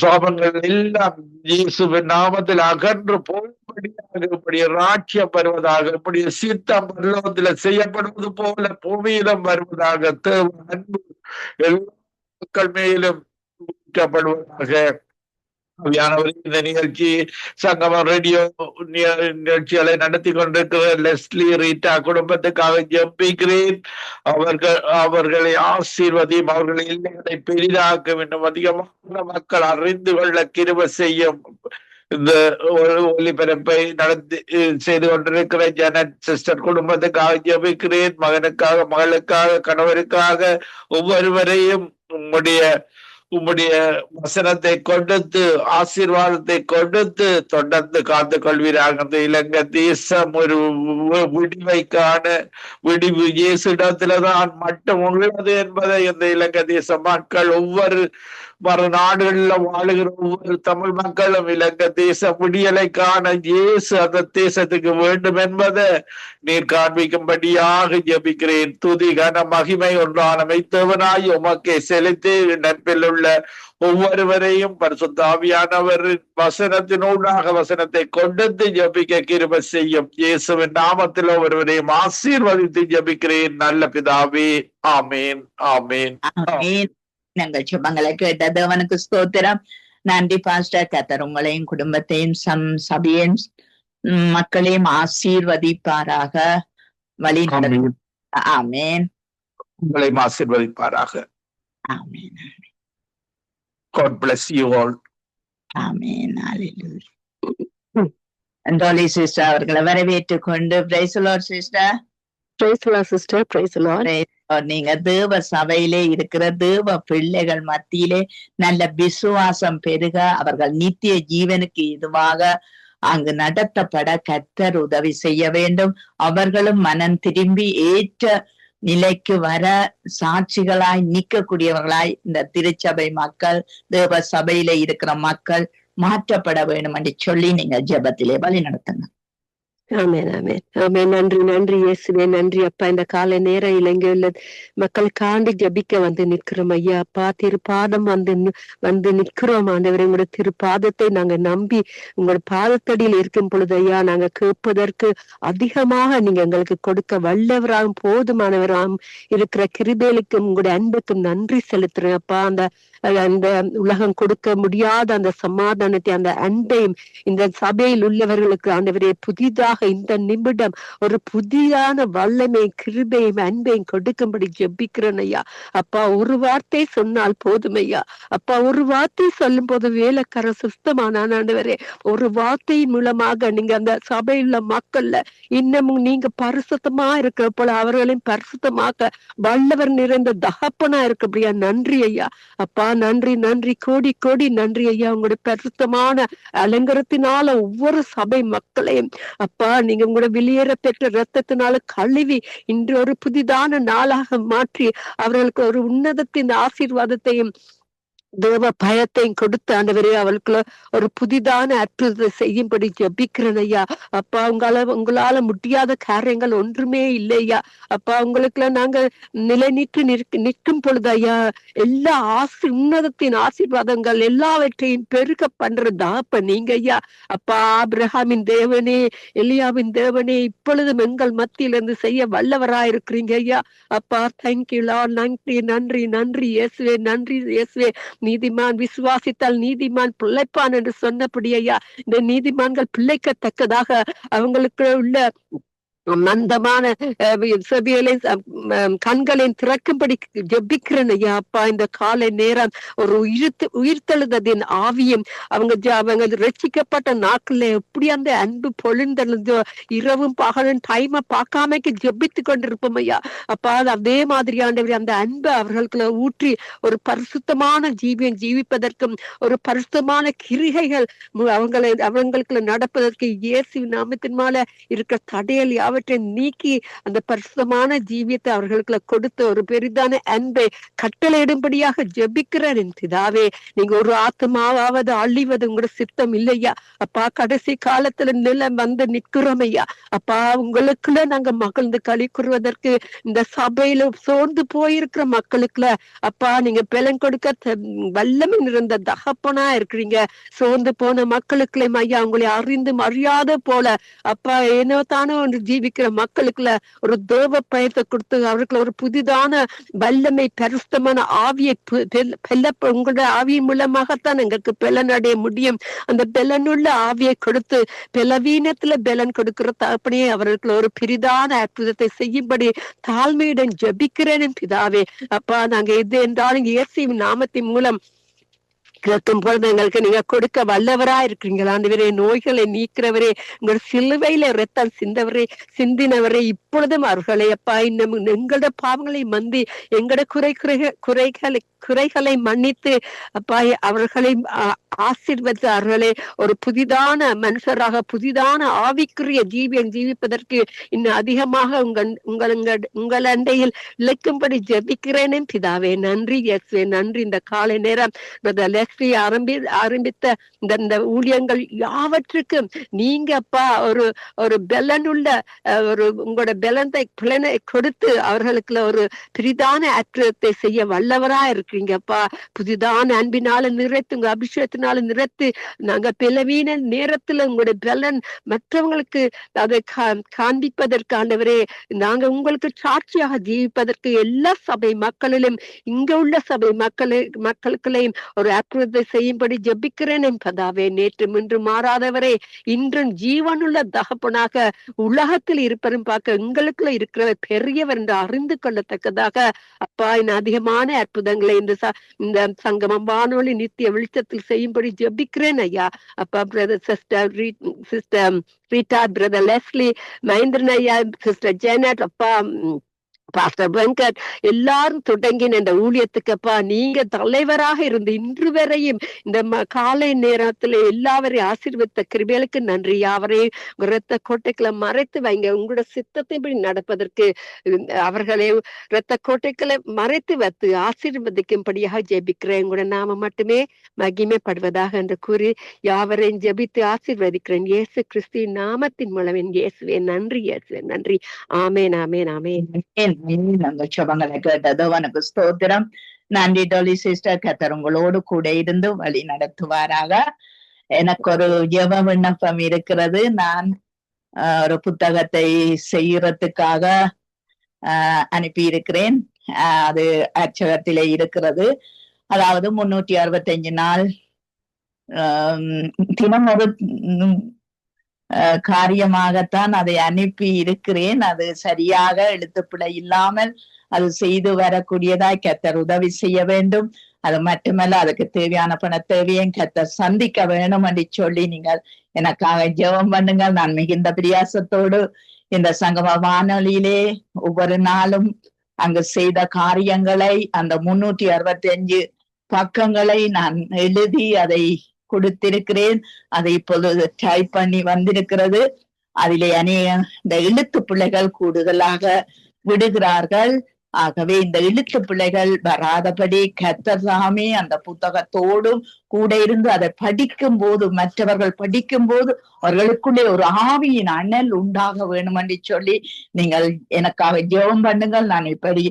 C: சாபங்கள் எல்லாம் இயேசுவின் நாமத்தில் அகன்று போகும்படியாக இப்படி ராட்சியம் வருவதாக, இப்படி சித்தம் பரலோகத்தில் செய்யப்படுவது போல பூமியிலும் வருவதாக, தேவ அன்பு எல்லா மக்கள் மேலும் ஊற்றப்படுவதாக. இந்த நிகழ்ச்சி சங்கமம் ரேடியோ நிகழ்ச்சிகளை நடத்தி கொண்டிருக்கிற லெஸ்லி ரீட்டா குடும்பத்துக்காக ஜெபிக்கிறேன். அவர்களை ஆசீர்வதியும், அவர்களை இல்லங்களை பெரிதாக்க வேண்டும், அதிகமான மக்கள் அறிந்து கொள்ள கிருபை செய்யும். இந்த ஒளிபரப்பை நடத்தி செய்து கொண்டிருக்கிற ஜனட் சிஸ்டர் குடும்பத்துக்காக ஜெபிக்கிறேன். மகனுக்காக, மகளுக்காக, கணவருக்காக, ஒவ்வொருவரையும் உம்முடைய வசனத்தை கொடுத்து ஆசீர்வாதத்தை கொடுத்து தொடர்ந்து காத்து கொள்வீராக. இந்த இலங்கை தேசம் ஒரு விடிவை காண, விடிவு இயேசுடத்துலதான் மட்டும் உள்ளது என்பதை இந்த இலங்கை தேச மக்கள், ஒவ்வொரு மறுநாடுகளில் வாழுகிற ஒவ்வொரு தமிழ் மக்களும் இலங்கை தேச விடியலை காண இயேசு அந்த தேசத்துக்கு வேண்டும் என்பதை நீர் காண்பிக்கும்படியாக ஜெபிக்கிறேன். துதி கன மகிமை ஒன்றான மெய்த்தவனாய் உமக்கே செலுத்தி நட்பில் உள்ள ஒவ்வொருவரையும் பரிசுத்த ஆவியானவரின் வசனத்தினூடாக வசனத்தை கொடுத்து ஜெபிக்க கிருபை செய்யும். இயேசுவின் நாமத்தில் ஒவ்வொருவரையும் ஆசீர்வதித்து ஜெபிக்கிறேன் நல்ல பிதாவே. ஆமேன், ஆமேன்.
B: நாங்கள் சுபங்களை கேட்ட தேவனுக்கு ஸ்தோத்திரம். நன்றி பாஸ்டர். கர்த்தர் உங்களையும் குடும்பத்தையும் சபையின் மக்களையும் ஆசீர்வதிப்பாராக, வழி நடத்தும். ஆமேன்.
C: உங்களையும் ஆசீர்வதிப்பாராக.
B: ஆமேன்.
C: God bless you all.
B: Amen. Hallelujah. Dolly sister அவர்களை வரவேற்றுக் கொண்டு praise the Lord sister.
D: Praise the Lord sister. Praise the Lord.
B: நீங்க தேவ சபையிலே இருக்கிற தேவ பிள்ளைகள் மத்தியிலே நல்ல விசுவாசம் பெருக, அவர்கள் நித்திய ஜீவனுக்கு இதுவாக அங்கு நடத்தப்பட கர்த்தர் உதவி செய்ய வேண்டும். அவர்களும் மனம் திரும்பி ஏற்ற நிலைக்கு வர சாட்சிகளாய் நிற்கக்கூடியவர்களாய் இந்த திருச்சபை மக்கள், தேவ சபையில இருக்கிற மக்கள் மாற்றப்பட வேண்டும் என்று சொல்லி நீங்க ஜெபத்திலே வழி நடத்துங்க.
D: ஆமேன், ஆமேன், ஆமேன். நன்றி, நன்றி இயேசுவே, நன்றி அப்பா. இந்த காலை நேரம் இலங்கையுள்ள மக்கள் காண்டி ஜபிக்க வந்து நிற்கிறோம் ஐயா. அப்பா, திருப்பாதம் வந்து நிற்கிறோம் ஆண்டவரே. உங்களோட திருப்பாதத்தை நாங்க நம்பி உங்களோட பாதத்தடியில் இருக்கும் பொழுது ஐயா, நாங்க கேட்பதற்கு அதிகமாக நீங்க எங்களுக்கு கொடுக்க வல்லவராகவும் போதுமானவராகவும் இருக்கிற கிருபைகளுக்கும் உங்களுடைய அன்புக்கும் நன்றி செலுத்துறேன் அப்பா. அந்த உலகம் கொடுக்க முடியாத அந்த சமாதானத்தை, அந்த அன்பையும் இந்த சபையில் உள்ளவர்களுக்கு ஆண்டவரே புதிதாக இந்த நிமிடம் ஒரு புதிதான வல்லமை, கிருபையும் அன்பையும் கொடுக்கும்படி ஜெபிக்கிறேன் ஐயா. அப்பா, ஒரு வார்த்தை சொன்னால் போதும் ஐயா. அப்பா, ஒரு வார்த்தை சொல்லும் போது வேலைக்கார சுத்தமான ஆண்டவரே, ஒரு வார்த்தையின் மூலமாக நீங்க அந்த சபையுள்ள மக்கள்ல இன்னமும் நீங்க பரிசுத்தமா இருக்கிற போல அவர்களையும் பரிசுத்தமாக்க வல்லவர் நிறைந்த தகப்பனா இருக்கபடியா. நன்றி ஐயா. அப்பா, நன்றி, நன்றி, கோடி கோடி நன்றி ஐயா. உங்களுடைய பரிசுத்தமான அலங்கரத்தினால ஒவ்வொரு சபை மக்களையும் அப்பா நீங்க உங்களோட வெளியேற பெற்ற ரத்தத்தினால கழுவி இன்று ஒரு புதிதான நாளாக மாற்றி அவர்களுக்கு ஒரு உன்னதத்தின் ஆசீர்வாதத்தையும் தேவ பயத்தையும் கொடுத்து ஆண்டவரே அவளுக்குள்ள ஒரு புதிதான அற்புதத்தை செய்யும்படி ஜெபிக்கிறேன் ஐயா. அப்பா, உங்களால முடியாத காரியங்கள் ஒன்றுமே இல்லையா. அப்பா, உங்களுக்குள்ள நாங்க நிலைநிற்று நிற்கும் பொழுது ஐயா, எல்லா உன்னதத்தின் ஆசீர்வாதங்கள் எல்லாவற்றையும் பெருக பண்றதா அப்ப நீங்க ஐயா. அப்பா, ஆபிரகாமின் தேவனே, எலியாவின் தேவனே, இப்பொழுதும் எங்கள் மத்தியிலிருந்து செய்ய வல்லவராயிருக்கிறீங்க ஐயா. அப்பா, தேங்க்யூ லார்ட். நன்றி, நன்றி, நன்றி இயேசுவே, நன்றி இயேசுவே. நீதிமான் விசுவாசித்தால் நீதிமான் பிழைப்பான் என்று சொன்னபடி ஐயா, இந்த நீதிமான்கள் பிழைக்கத்தக்கதாக அவங்களுக்கு உள்ள மந்தமான செவிகளை கண்களின் திறக்கும்படி ஜெபிக்கிறேன் ஐயா அப்பா. இந்த காலை நேரம் ஒரு உயிர்த்தெழுததின் ஆவியும் அவங்க ரட்சிக்கப்பட்ட நாட்கள்ல எப்படி அந்த அன்பு பொழிந்தெழுந்தோ, இரவும் பகலும் டைமை பார்க்காமக்கு ஜெபித்து கொண்டிருப்போம் ஐயா அப்பா. அதே மாதிரியாண்டவர் அந்த அன்பை அவர்களுக்குள்ள ஊற்றி ஒரு பரிசுத்தமான ஜீவிப்பதற்கும் ஒரு பரிசுத்தமான கிரிகைகள் அவங்களுக்குள்ள நடப்பதற்கு இயேசு நாமத்தின் மேல இருக்க தடையல் அவற்றை நீக்கி அந்த பரிசுத்தமான ஜீவியத்தை அவர்களுக்கு கொடுத்த ஒரு பெரிதான அன்பை கட்டளையிடும்படியாக ஜெபிக்கிறேன் என் பிதாவே. நீங்க ஒரு ஆத்மாவது அழிவது உங்களோட சித்தம் இல்லையா அப்பா. கடைசி காலத்துல நிலம் வந்து நிற்கிறோம் ஐயா அப்பா. உங்களுக்குள்ள நாங்க மகிழ்ந்து களி கூறுவதற்கு இந்த சபையில சோர்ந்து போயிருக்கிற மக்களுக்குள்ள அப்பா நீங்க பலன் கொடுக்க வல்லமை நிறைந்த தகப்பனா இருக்கிறீங்க. சோர்ந்து போன மக்களுக்குள்ளே ஐயா உங்களை அறிந்து அறியாத போல அப்பா ஏனோ தானோ ஒன்று ஜீவிக்கிற மக்களுக்குள்ள ஒரு தேவ பயத்தை கொடுத்து அவர்களுக்கு ஒரு புதிதான வல்லமை பரிசுத்தமான ஆவியை உங்களுடைய ஆவியின் மூலமாகத்தான் எங்களுக்கு பலன் அடைய முடியும். அந்த பலனுள்ள ஆவியை கொடுத்து பலவீனத்துல பலன் கொடுக்கிற தகப்பனே அவர்களுக்கு ஒரு பெரிதான அற்புதத்தை செய்யும்படி தாழ்மையுடன் ஜெபிக்கிறேன் பிதாவே அப்பா. நாங்க எது என்றாலும் இயேசுவின் நாமத்தின் மூலம் கேட்கும் பொழுது எங்களுக்கு நீங்க கொடுக்க வல்லவரா இருக்கிறீங்களா ஆண்டவரே. நோய்களை நீக்கிறவரே, உங்களோட சிலுவையில ரத்தம் சிந்தினவரே, இப்பொழுதும் அவர்களை அப்பா இன்னும் எங்களோட பாவங்களை மந்தி எங்களோட குறைகளை மன்னித்து அப்பா அவர்களை ஆசீர்வதித்து அவர்களை ஒரு புதிதான மனுஷராக புதிதான ஆவிக்குரிய ஜீவிப்பதற்கு இன்னும் அதிகமாக உங்கள் அண்டையில் இழைக்கும்படி ஜெபிக்கிறேனே பிதாவே. நன்றி இயேசுவே, நன்றி. இந்த காலை நேரம் ஆரம்பித்த இந்த ஊழியங்கள் யாவற்றுக்கும் நீங்க அப்பா ஒரு பலனுள்ள உங்களோட பலனை கொடுத்து அவர்களுக்குள்ள ஒரு பெரிதான அற்புதத்தை செய்ய வல்லவரா இருக்கிறீங்கப்பா. புதிதான அன்பினால நிறைத்து உங்க அபிஷேகத்தினால நிறைத்து நாங்க பிளவீன நேரத்துல உங்களுடைய பலன் மற்றவங்களுக்கு அதை காண்பிப்பதற்கானவரே நாங்க உங்களுக்கு சாட்சியாக ஜீவிப்பதற்கு எல்லா சபை மக்களிலும் இங்க உள்ள சபை மக்களுக்களையும் ஒரு அற்புதத்தை செய்யும்படி ஜெபிக்கிறேன் என்பதாவே. நேற்று இன்று மாறாதவரே, இன்றும் ஜீவனுள்ள தகப்பனாக உலகத்தில் இருப்பதும் பார்க்க எங்களுக்குள்ள இருக்கிற பெரியவர் என்று அறிந்து கொள்ளத்தக்கதாக அப்பா இன்னும் அதிகமான அற்புதங்களை இந்த சங்கமம் வானொலி நித்திய வெளிச்சத்தில் செய்யும்படி ஜெபிக்கிறேன் ஐயா அப்பா. Brother sister Rita, brother Leslie, Mahendran ஐயா, சிஸ்டர் ஜெனட் அப்பா, பாஸ்டர் வெங்கட் எல்லாரும் தொடங்கின இந்த ஊழியத்துக்குப்பா நீங்க தலைவராக இருந்து இன்று வரையும் இந்த காலை நேரத்துல எல்லாவரையும் ஆசீர்வதித்த கிருபைகளுக்கு நன்றி. யாவரையும் இரத்த கோட்டைகளை மறைத்து வைங்க. உங்களோட சித்தத்தின்படி நடப்பதற்கு அவர்களை இரத்த கோட்டைகளை மறைத்து வைத்து ஆசீர்வதிக்கும்படியாக ஜெபிக்கிறேன். உங்களோட நாம மட்டுமே மகிமைப்படுவதாக என்று கூறி யாவரையும் ஜெபித்து ஆசீர்வதிக்கிறேன் இயேசு கிறிஸ்துவின் நாமத்தின் மூலம். இயேசுவே நன்றி, இயேசுவே நன்றி. ஆமேன், ஆமேன், ஆமேன்.
B: நாங்க சுபங்களை கேட்டதோ உனக்கு ஸ்தோத்திரம். நன்றி டோலி சிஸ்டர். கர்த்தர் உங்களோடு கூட இருந்து வழி நடத்துவாராக. எனக்கு ஒரு ஜெப விண்ணப்பம் இருக்கிறது. நான் ஒரு புத்தகத்தை செய்யறதுக்காக அனுப்பி இருக்கிறேன். அது அச்சகத்திலே இருக்கிறது. அதாவது 365 நாள் தினம் ஒரு காரியமாகத்தான் அதை அனுப்பி இருக்கிறேன். அது சரியாக எழுத்துப்பிழை இல்லாமல் அது செய்து வரக்கூடியதாய் கர்த்தர் உதவி செய்ய வேண்டும். அது மட்டுமல்ல, அதுக்கு தேவையான பண தேவையும் கர்த்தர் சந்திக்க வேணும் என்று சொல்லி நீங்கள் எனக்காக ஜெபம் பண்ணுங்கள். நான் மிகுந்த பிரியாசத்தோடு இந்த சங்கம வானொலியிலே ஒவ்வொரு நாளும் அங்கு செய்த காரியங்களை அந்த 365 பக்கங்களை நான் எழுதி அதை கொடுத்திருக்கிறேன். அதை இப்பொழுது டைப் பண்ணி வந்திருக்கிறது. அதிலே இந்த எழுத்து பிள்ளைகள் கூடுதலாக விடுகிறார்கள். ஆகவே இந்த எழுத்து பிள்ளைகள் வராதபடி கர்த்தர் தாமே அந்த புத்தகத்தோடும் கூட இருந்து அதை படிக்கும் போது மற்றவர்கள் படிக்கும் போது அவர்களுக்குள்ளே ஒரு ஆவியின் அனல் உண்டாக வேணும் என்று சொல்லி நீங்கள் எனக்காக ஜெபம் பண்ணுங்கள். நான் இப்படி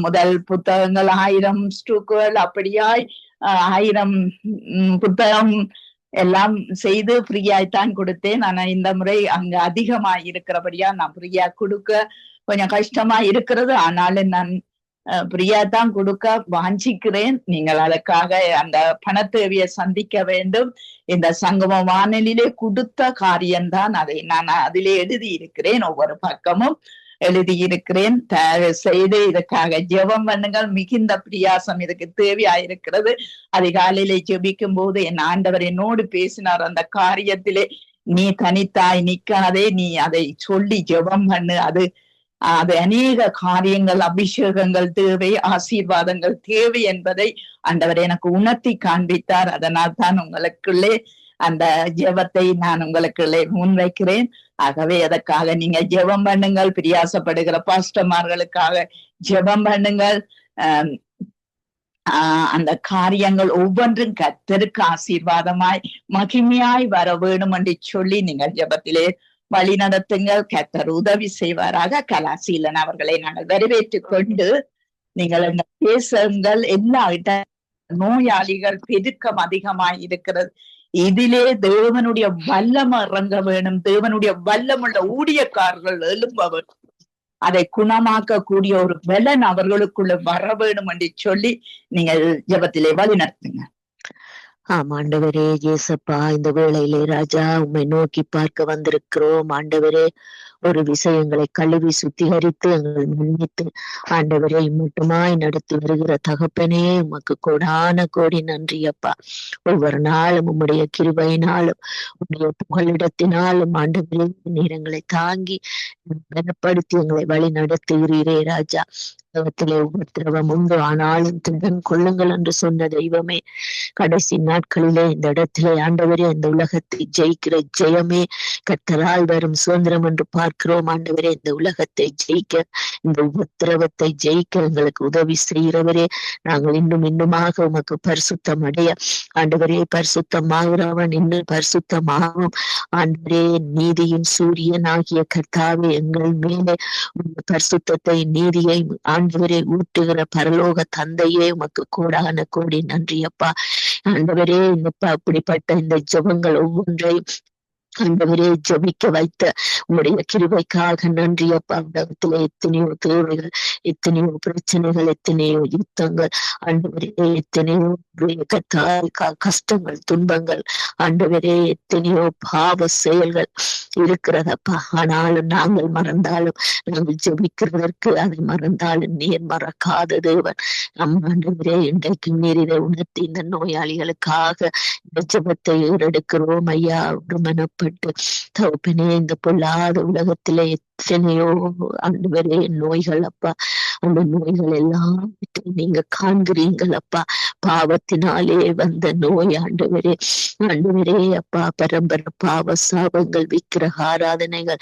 B: முதல் புத்தகங்கள் 1000 ஸ்டூக்குகள் அப்படியாய் 1000 புத்தகம் எல்லாம் செய்து ஃப்ரீயாய்த்தான் கொடுத்தேன். ஆனா இந்த முறை அங்க அதிகமா இருக்கிறபடியா நான் ஃப்ரீயா கொடுக்க கொஞ்சம் கஷ்டமா இருக்கிறது. ஆனாலும் நான் பிரியா தான் கொடுக்க வாஞ்சிக்கிறேன். நீங்கள் அதற்காக அந்த பணத்தேவையை சந்திக்க வேண்டும். இந்த சங்கம வானொலியிலே கொடுத்த காரியம்தான், அதை நான் அதிலே எழுதி இருக்கிறேன். ஒவ்வொரு பக்கமும் எழுதியிருக்கிறேன். தயவு செய்து இதற்காக ஜெபம் பண்ணுங்கள். மிகுந்த பிரியாசம் இதுக்கு தேவையாயிருக்கிறது. அதிகாலையிலே ஜெபிக்கும் போது என் ஆண்டவர் என்னோடு பேசினார். அந்த காரியத்திலே நீ தனித்தாய் நிக்காதே, நீ அதை சொல்லி ஜெபம் பண்ணு. அது அநேக காரியங்கள், அபிஷேகங்கள் தேவை, ஆசீர்வாதங்கள் தேவை என்பதை ஆண்டவர் எனக்கு உணர்த்தி காண்பித்தார். அதனால் தான் உங்களுக்குள்ளே அந்த ஜெபத்தை நான் உங்களுக்குள்ளே முன்வைக்கிறேன். ஆகவே அதற்காக நீங்க ஜெபம் பண்ணுங்கள். பிரியாசப்படுகிற பாஸ்டர்மார்களுக்காக ஜெபம் பண்ணுங்கள். அந்த காரியங்கள் ஒவ்வொன்றும் கர்த்தருக்கு ஆசீர்வாதமாய் மகிமையாய் வர வேணும் என்று சொல்லி நீங்கள் ஜெபத்திலே வழி நடத்துங்கள். கர்த்தர் உதவி செய்வாராக. கலாசீலன் அவர்களை நாங்கள் வரவேற்றுக் கொண்டு நீங்கள் பேசுங்கள். எல்லா நோயாளிகள் பெருக்கம் அதிகமாய் இருக்கிறது. இதிலே தேவனுடைய வல்லம் இறங்க வேணும். தேவனுடைய வல்லமுள்ள ஊழியக்காரர்கள் எழும்ப வேண்டும். அதை குணமாக்க கூடிய ஒரு பலன் அவர்களுக்குள்ள வர வேணும் என்று சொல்லி நீங்கள் ஜெபத்திலே வழி நடத்துங்க.
E: ஆண்டவரே இயேசப்பா, இந்த வேளையிலே ராஜா உம்மை நோக்கி பார்க்க வந்திருக்கிறோம். ஆண்டவரே, ஒரு விஷயங்களை கழுவி சுத்திகரித்து எங்கள் மன்னித்து ஆண்டவரை மட்டுமாய் நடத்தி வருகிற தகப்பனே, உமக்கு கோடான கோடி நன்றி அப்பா. ஒவ்வொரு நாளும் உம்முடைய கிருபையினாலும் உம்முடைய புகலிடத்தினாலும் ஆண்டவரே நேரங்களை தாங்கி பலப்படுத்தி எங்களை வழி நடத்துகிறீரே ராஜா. உலகத்திலே உபத்திரவம் உண்டு, ஆனாலும் திடன் கொள்ளுங்கள் என்று சொன்ன தெய்வமே, கடைசி நாட்களிலே இந்த இடத்திலே ஆண்டவரே இந்த உலகத்தை ஜெயிக்கிற ஜெயமே கர்த்தரால் வரும் சுதந்திரம் என்று பார்க்கிறோம். ஆண்டவரே, இந்த உலகத்தை ஜெயிக்க, இந்த உபத்திரவத்தை ஜெயிக்க எங்களுக்கு உதவி செய்கிறவரே, நாங்கள் இன்னுமாக உமக்கு பரிசுத்தம் அடைய ஆண்டவரே, பரிசுத்தமாகிறவன் இன்னும் பரிசுத்தமாகும். ஆண்டவரே, நீதியின் சூரியன் ஆகிய கர்த்தாவே, எங்கள் மேலே பரிசுத்தத்தை நீதியை ஆண்டவரே ஊட்டுகிற பரலோக தந்தையே, உமக்கு கோடான கோடி நன்றி அப்பா. ஆண்டவரே, இந்த அப்படிப்பட்ட இந்த ஜெபங்கள் ஒவ்வொன்றையும் ஆண்டவரே ஜெபிக்க வைத்த உங்களுடைய கிருபைக்காக நன்றி அப்பா. உலகத்திலே எத்தனையோ தேவைகள், எத்தனையோ பிரச்சனைகள், எத்தனையோ யுத்தங்கள், ஆண்டவரே எத்தனையோ கஷ்டங்கள், துன்பங்கள், ஆண்டவரே எத்தனையோ பாவ செயல்கள் இருக்கிறதப்பா. ஆனாலும் நாங்கள் மறந்தாலும், நாங்கள் ஜெபிக்கிறதற்கு அதை மறந்தாலும் நீர் மறக்காத தேவன். ஆண்டவரே, இன்றைக்கு நீர் இதை உணர்த்தி இந்த நோயாளிகளுக்காக இந்த ஜெபத்தை ஏறெடுக்கிறோம் ஐயா. மனப்பட்டு தகப்பனே, இந்த பொல்லாத உலகத்திலே எத்தனையோ ஆண்டவரே நோய்கள் அப்பா. அந்த நோய்கள் எல்லாம் நீங்க காண்கிறீங்கள் அப்பா. பாவத்தினாலே வந்த நோய் ஆண்டவரே, ஆண்டவரே அப்பா, பரம்பரை பாவ சாபங்கள், விக்கிரக ஆராதனைகள்,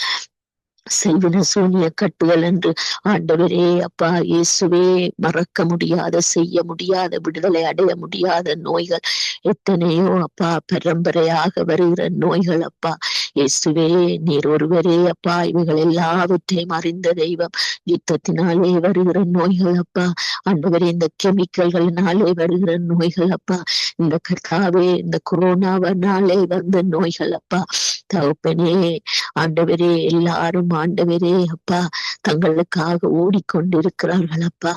E: செல்வின சூனிய கட்டுகள் என்று ஆண்டவரே அப்பா இயேசுவே, மறக்க முடியாத, செய்ய முடியாத, விடுதலை அடைய முடியாத நோய்கள் எத்தனையோ அப்பா, பரம்பரையாக வருகிற நோய்கள் அப்பா. இயேசுவே, நீர் ஒருவரே அப்பா, இவைகள் எல்லாவற்றையும் அறிந்த தெய்வம். யுத்தத்தினாலே வருகிற நோய்கள் அப்பா, ஆண்டவரே இந்த கெமிக்கல்களினாலே வருகிற நோய்கள் அப்பா, இந்த கர்த்தாவே இந்த கொரோனாவனாலே வந்த நோய்கள் அப்பா. தகப்பனே ஆண்டவரே, எல்லாரும் ஆண்டவரே அப்பா தங்களுக்காக ஓடிக்கொண்டிருக்கிறார்கள் அப்பா.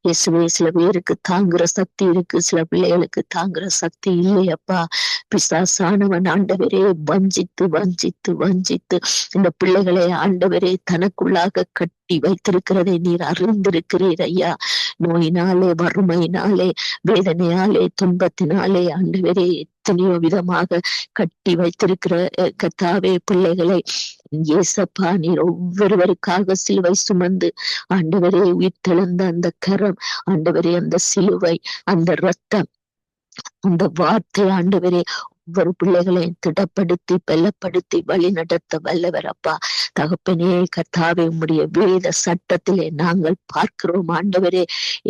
E: இயேசுவே, சில பேருக்கு தாங்குற சக்தி இருக்கு, சில பிள்ளைகளுக்கு தாங்குற சக்தி இல்லை அப்பா. பிசாசானவன் ஆண்டவரே வஞ்சித்து வஞ்சித்து வஞ்சித்து இந்த பிள்ளைகளை ஆண்டவரே தனக்குள்ளாக கட்டி வைத்திருக்கிறதை நீர் அறிந்திருக்கிறீர் ஐயா. நோயினாலே, வறுமையினாலே, வேதனையாலே, துன்பத்தினாலே ஆண்டவரே எத்தனையோ விதமாக கட்டி வைத்திருக்கிற கர்த்தாவே பிள்ளைகளை இயேசப்பா, நீர் ஒவ்வொருவருக்காக சிலுவை சுமந்து ஆண்டவரே உயிர்த்தெழுந்த அந்த கரம் ஆண்டவரே, அந்த சிலுவை, அந்த இரத்தம், அந்த வார்த்தை ஆண்டவரே ஒவ்வொரு பிள்ளைகளையும் திடப்படுத்தி பலப்படுத்தி வழி நடத்த வல்லவர் அப்பா. தகப்பனே கர்த்தாவே, உம்முடைய வேத சட்டத்திலே நாங்கள் பார்க்கிறோம் ஆண்டவரே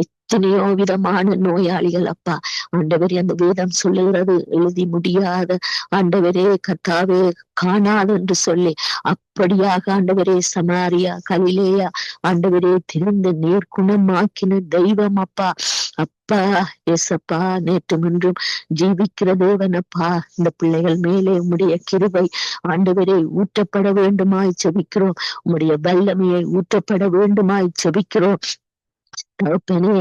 E: எத்தனையோ விதமான நோயாளிகள் அப்பா. ஆண்டவரே, அந்த வேதம் சொல்லுகிறது எழுதி முடியாத ஆண்டவரே கர்த்தாவே காணாது என்று சொல்லி, அப்படியாக ஆண்டவரே சமாரியா, கலிலேயா ஆண்டவரே திறந்து நீர் குணமாக்கின தெய்வம் அப்பா. அப்பா ஏசப்பா, நேற்றும் இன்றும் ஜீவிக்கிற தேவனப்பா. இந்த பிள்ளைகள் மேலே உம்முடைய கிருபை ஆண்டவரே ஊற்றப்பட வேண்டுமாய் ஜெபிக்கிறோம். உம்முடைய வல்லமையை ஊற்றப்பட வேண்டுமாய் ஜெபிக்கிறோம். தகப்பனே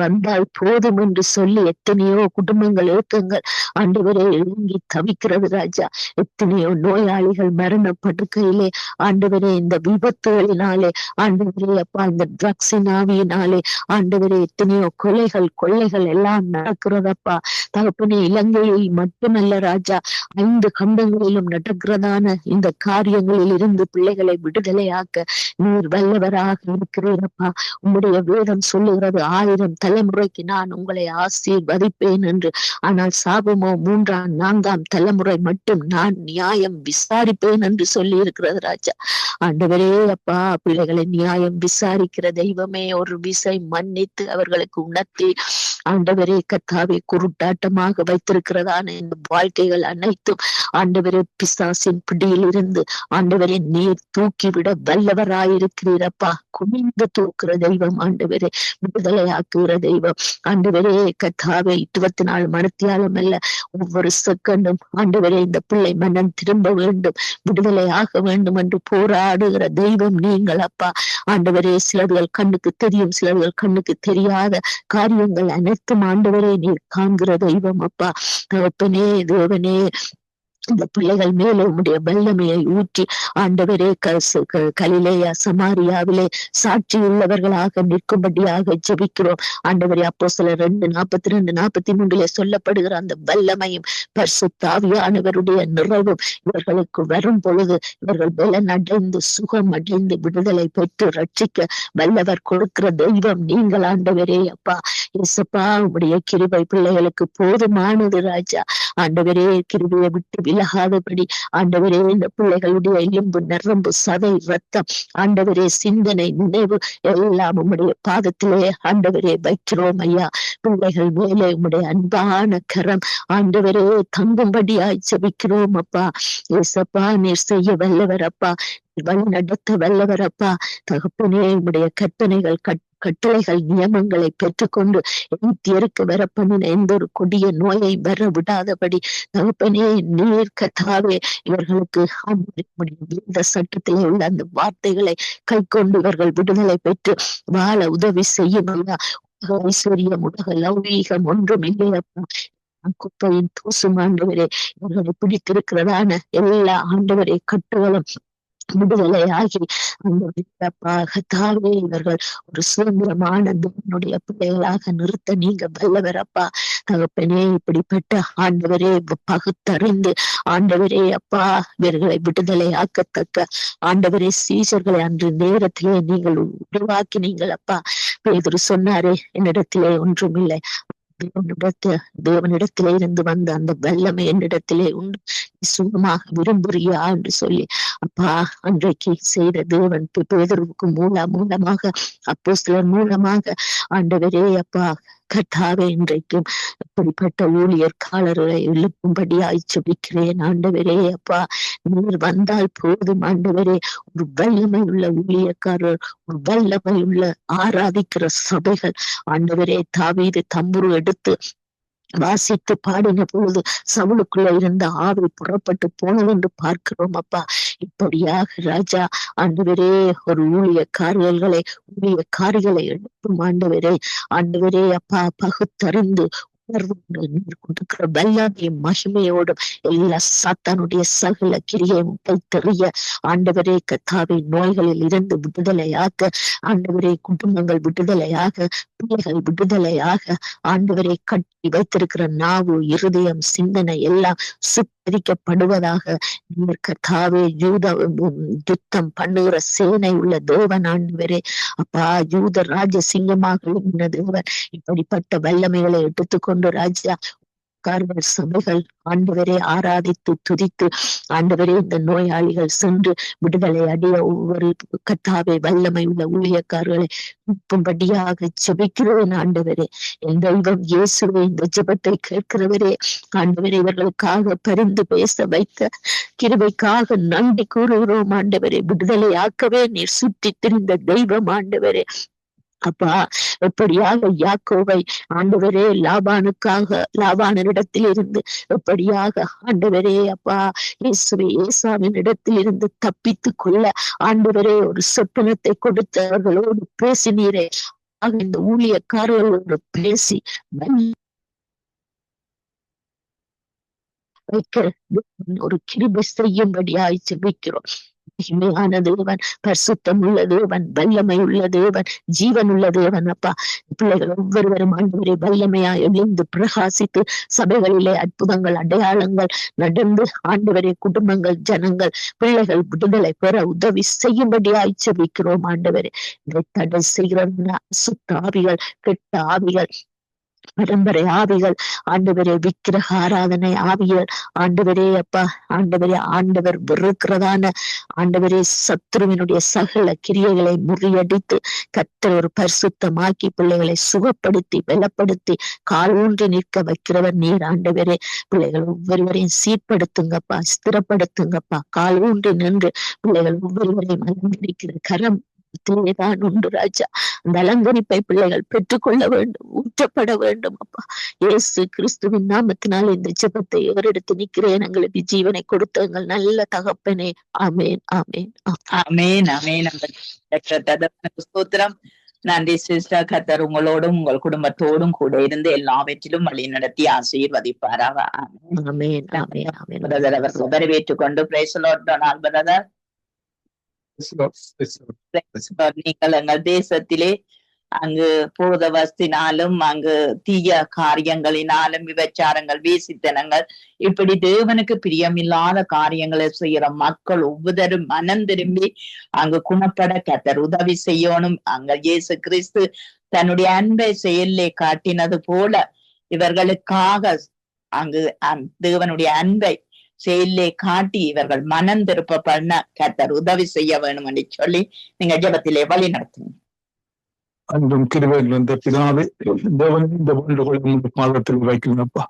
E: வந்தால் போதும் என்று சொல்லி எத்தனையோ குடும்பங்கள் ஏக்கங்கள் ஆண்டவரே இறங்கி தவிக்கிறது ராஜா. எத்தனையோ நோயாளிகள் மரண படுக்கையிலே ஆண்டவரே இந்த விபத்துகளினாலே ஆண்டவரே அப்பா இந்த ட்ரக்ஸின் ஆவியினாலே ஆண்டவரே எத்தனையோ கொள்ளைகள் எல்லாம் நடக்கிறதப்பா. தகப்பனே இலங்கையில் மட்டுமல்ல ராஜா, 5 கண்டங்களிலும் நடக்கிறதான இந்த காரியங்களில் இருந்து பிள்ளைகளை விடுதலையாக்க நீர் வல்லவராக இருக்கிறீரப்பா. உம்முடைய வேதம் சொல்லுகிறது 1000 தலைமுறைக்கு நான் உங்களை ஆசீர்வதிப்பேன் என்று. ஆனால் சாபமோ 3ஆம் 4ஆம் தலைமுறை மட்டும் நான் நியாயம் விசாரிப்பேன் என்று சொல்லி இருக்கிறது ராஜா. ஆண்டவரே அப்பா, பிள்ளைகளை நியாயம் விசாரிக்கிற தெய்வமே, ஒரு விசை மன்னித்து அவர்களுக்கு உணர்த்தி ஆண்டவரே கர்த்தாவே குருட்டாட்டமாக வைத்திருக்கிறதான இந்த வாழ்க்கைகள் அனைத்தும் ஆண்டவரே பிசாசின் பிடியில் இருந்து ஆண்டவரே நீர் தூக்கிவிட வல்லவராயிருக்கிறீரப்பா. குனிந்து தூக்குற தெய்வம் ஆண்டவரே, விடுதலையாக்குகிற தெய்வம் ஆண்டவரே கர்த்தாவே. 24 மணித்தியாலம் அல்ல, ஒவ்வொரு செகண்டும் ஆண்டவரே இந்த பிள்ளை மனம் திரும்ப வேண்டும், விடுதலையாக வேண்டும் என்று போராடுகிற தெய்வம் நீங்கள் அப்பா. ஆண்டவரே சிலர்கள் கண்ணுக்கு தெரியும், சிலர்கள் கண்ணுக்கு தெரியாத காரியங்கள் அனைத்தும் ஆண்டவரே நீர் காண்கிற தெய்வம் அப்பா. தகப்பனே தேவனே, இந்த பிள்ளைகள் மேலே உம்முடைய வல்லமையை ஊற்றி ஆண்டவரே கலிலேயா சமாரியாவிலே சாட்சி உள்ளவர்களாக நிற்கும்படியாக ஜெபிக்கிறோம் ஆண்டவரே. அப்போஸ்தலர் 2:42-43 சொல்லப்படுகிற அந்த வல்லமையும் பரிசுத்த ஆவியானவருடைய நிறைவும் இவர்களுக்கு வரும் பொழுது இவர்கள் பலன் அடைந்து சுகம் அடைந்து விடுதலை பெற்று ரட்சிக்க வல்லவர் கொடுக்கிற தெய்வம் நீங்கள் ஆண்டவரே அப்பா. இயேசப்பா, உம்முடைய கிருபை பிள்ளைகளுக்கு போதுமானது ராஜா. ஆண்டவரே கிருபையை விட்டு விலகாதபடி ஆண்டவரே இந்த பிள்ளைகளுடைய எலும்பு நரம்பு சதை ரத்தம் ஆண்டவரே சிந்தனை நினைவு எல்லாம் உம்முடைய பாதத்திலே ஆண்டவரே வைக்கிறோம் ஐயா. பிள்ளைகள் மேலே உம்முடைய அன்பான கரம் ஆண்டவரே தங்கும்படியாய் ஜெபிக்கிறோம் அப்பா. ஏசப்பா, நீர் செய்ய வல்லவர் அப்பா, வழி நடத்த வல்லவர் அப்பா. தகப்பனே, உம்முடைய கற்பனைகள் கட்டளைகள் நியமங்களை பெற்றுக்கொண்டு எகிப்தியருக்கு வர பண்ணின எந்த ஒரு கொடிய நோயை வர விடாதபடி தகப்பனே நீர் கர்த்தாவே இவர்களுக்கு வேத சட்டத்திலே உள்ள அந்த வார்த்தைகளை கை கொண்டு இவர்கள் விடுதலை பெற்று வாழ உதவி செய்யும் ஐயா. ஐஸ்வர்யம் உலக லௌகீகம் ஒன்றும் இல்லையப்பா. குப்பையின் தூசும் ஆண்டவரே இவர்களை பிடித்திருக்கிறதான எல்லா ஆண்டவரே கட்டுகளும் விடுதலையாகி அந்த இவர்கள் ஒரு சுதந்திரமான தேவனுடைய பிள்ளைகளாக நிறுத்த நீங்க வல்லவரப்பா. தகப்பனே, இப்படிப்பட்ட ஆண்டவரே பகுத்தறிந்து ஆண்டவரே அப்பா இவர்களை விடுதலை ஆக்கத்தக்க ஆண்டவரே சீசர்களை அன்று நேரத்திலே நீங்கள் உருவாக்கினீங்கள் அப்பா. பேதுரு சொன்னாரே, என்னிடத்திலே ஒன்றுமில்லை, தேவனிடத்திலே இருந்து வந்த அந்த வல்லமை என்னிடத்திலே உண்டு, சுகமாக விரும்புறியா என்று சொல்லி அப்பா அன்றைக்கு செய்த தேவன் பேதுருவுக்கு மூலமாக அப்போஸ்தலர் மூலமாக ஆண்டவரே அப்பா கர்த்தாவே இன்றைக்கும் இப்படிப்பட்ட ஊழியர்காரர்களை எழுப்பும்படியாய் ஜெபிக்கிறேன் ஆண்டவரே அப்பா. நீர் வந்தால் போதும் ஆண்டவரே. ஒரு வல்லமை உள்ள ஊழியக்காரர், ஒரு வல்லமை உள்ள ஆராதிக்கிற சபைகள் ஆண்டவரே. தாவீது தம்புரு எடுத்து வாசித்து பாடின பொழுது சவுலுக்குள்ள இருந்த ஆவி புறப்பட்டு போனது என்று பார்க்கிறோம் அப்பா. இப்படியாக ராஜா ஆண்டவரே ஒரு ஊழியக்காரிகளை எழுப்பும் ஆண்டவரே. ஆண்டவரே அப்பா பகுத்தறிந்து கொடுக்கிற வல்லமையும் மகிமையோடும் எல்லா சாத்தானுடைய சகல கிரியையும் தெரிய ஆண்டவரே கர்த்தாவே நோய்களில் இருந்து விடுதலையாக ஆண்டவரே, குடும்பங்கள் விடுதலையாக, பிள்ளைகள் விடுதலையாக ஆண்டவரை கட்டி வைத்திருக்கிற நாவு இருதயம் சிந்தனை எல்லாம் சுத்தரிக்கப்படுவதாக நீர் கர்த்தாவே யுத்தம் பண்ணுகிற சேனை உள்ள தேவன் ஆண்டவரே அப்பா. யூத ராஜ சிங்கமாக இருந்த தேவன் இப்படிப்பட்ட வல்லமைகளை எடுத்துக்கொண்டு ராஜா சபைகள் ஆண்டவரே ஆராதித்து துதித்து ஆண்டவரே இந்த நோயாளிகள் சென்று விடுதலை அடைய ஒவ்வொரு கர்த்தாவே வல்லமை உள்ள ஊழியக்காரர்களை படியாக ஜெபிக்கிறேன் ஆண்டவரே. என் தெய்வம் இயேசுவே, இந்த ஜெபத்தை கேட்கிறவரே ஆண்டவரே, இவர்களுக்காக பரிந்து பேச வைத்த கிருபைக்காக நன்றி கூறுகிறோம் ஆண்டவரே. விடுதலை ஆக்கவே நீர் சுற்றி திரிந்த தெய்வம் ஆண்டவரே அப்பா. எப்படியாக யாக்கோவை ஆண்டவரே லாபானிடத்தில் இருந்து எப்படியாக ஆண்டவரே அப்பா இயேசுவே ஏசாவின் இடத்தில் இருந்து தப்பித்து கொள்ள ஆண்டவரே ஒரு சொப்பனத்தை கொடுத்து அவர்களோடு பேசினீரே. இந்த ஊழியக்காரர்களோடு பேசி வைக்க ஒரு கிருபை செய்யும்படியாய் ஜெபிக்கிறோம். மகிமையான தேவன், பரிசுத்தம் உள்ள தேவன், வல்லமை உள்ள தேவன், ஜீவன் உள்ள தேவன். அப்பா, பிள்ளைகள் ஒவ்வொருவரும் ஆண்டவரை வல்லமையா எழுந்து பிரகாசித்து சபைகளிலே அற்புதங்கள் அடையாளங்கள் நடந்து ஆண்டவரே குடும்பங்கள் ஜனங்கள் பிள்ளைகள் விடுதலை பெற உதவி செய்யும்படியாய் ஜெபிக்கிறோம். ஆண்டவரே, இதை தடை செய்கிற சுத்த ஆவிகள், கெட்ட ஆவிகள், பரம்பரை ஆவிகள், ஆண்டவரே விக்கிரக ஆராதனை ஆவிகள், ஆண்டவரே அப்பா, ஆண்டவரே ஆண்டவர் வெறுக்கிறதான ஆண்டவரே சத்ருவினுடைய சகல கிரியைகளை முறியடித்து கர்த்தர் ஒரு பரிசுத்தமாக்கி பிள்ளைகளை சுகப்படுத்தி பலப்படுத்தி கால் ஊன்றி நிற்க வைக்கிறவர் நீர். ஆண்டவரே, பிள்ளைகள் ஒவ்வொருவரையும் சீர்படுத்துங்கப்பா, ஸ்திரப்படுத்துங்கப்பா, கால் ஊன்றி நின்று பிள்ளைகள் ஒவ்வொருவரையும் அலங்கரிக்கிற கரம் தான் உண்டு ராஜா. அந்த அலங்கரிப்பை பிள்ளைகள் பெற்றுக்கொள்ள வேண்டும், ஊற்றப்பட வேண்டும். அப்பா, இயேசு கிறிஸ்துவின் நாமத்தினால் இந்த ஜெபத்தை ஏறெடுத்து நிற்கிறேன். எங்களுக்கு ஜீவனை கொடுத்த எங்கள் நல்ல தகப்பனே. ஆமேன், ஆமேன்,
B: ஆமேன், ஆமேன். ஸ்தோத்திரம். நன்றி சிஸ்டர். கர்த்தர் உங்களோடும் உங்கள் குடும்பத்தோடும் கூட இருந்து எல்லாவற்றிலும் வழி நடத்தி ஆசீர்வதிப்பாராக.
E: ஆமேன், ஆமேன், ஆமேன்.
B: பிரதர் அவர்கள் வரவேற்றுக் கொண்டு praise the Lord. Donald brother, நீங்கள் எங்கள் தேசத்திலே அங்கு போதவஸ்தினாலும் அங்கு தீய காரியங்களினாலும் விபச்சாரங்கள் வீசித்தனங்கள் இப்படி தேவனுக்கு பிரியமில்லாத காரியங்களை செய்யற மக்கள் ஒவ்வொருவரும் மனம் திரும்பி அங்கு குணப்பட கர்த்தர் உதவி செய்யணும். அங்க இயேசு கிறிஸ்து தன்னுடைய அன்பை செயலே காட்டினது போல இவர்களுக்காக அங்கு தேவனுடைய அன்பை செயலே காட்டி இவர்கள் மனம் திருப்ப பண்ண கர்த்தர் உதவி செய்ய வேணும் என்று சொல்லி நீங்க ஜெபத்திலே வழி நடத்துங்க.
F: அன்பும் கிருபையில் வந்த பிதாவே, தேவன் இந்த வேண்டுகோளை பாதத்தில் வைக்கிறப்பா.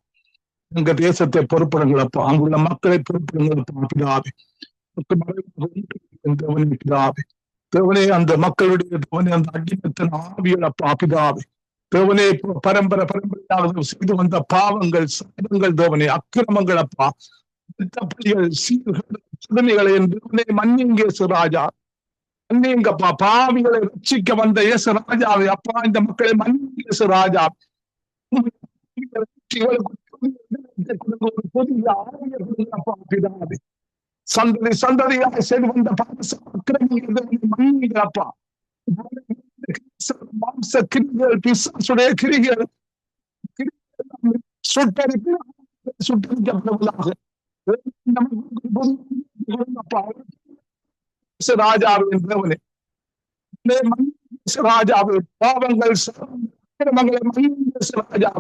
F: எங்க தேசத்தை பொறுப்படுங்களப்பா, அங்குள்ள மக்களை பொறுப்படுங்களப்பா பிதாவே. தேவனே பிதாவே, தேவனே அந்த மக்களுடைய தேவனே அந்த அடிமத்தின் ஆவியலப்பா பிதாவே. தேவனே பரம்பரையாக செய்து வந்த பாவங்கள் சாபங்கள் தேவனே அக்கிரமங்கள் அப்பா சீர்களை தேவனே மன்னிங்க ராஜா, மன்னிங்கப்பா. பாவிகளை ரட்சிக்க வந்த இயேசு ராஜாவை அப்பா, இந்த மக்களை மன்னிங்க ராஜா. புதிய ஆவியப்பா பிதாவே, சந்ததி சந்ததியாக செய்து வந்த மன்னிங்கப்பா. மாம்ச கிரிகள் பிசாசுடைய கிரிகள் சுட்டரிக்கப்படுவதாக ராஜாவின் தேவனே, ராஜாவே பாவங்கள் ராஜாவே ராஜா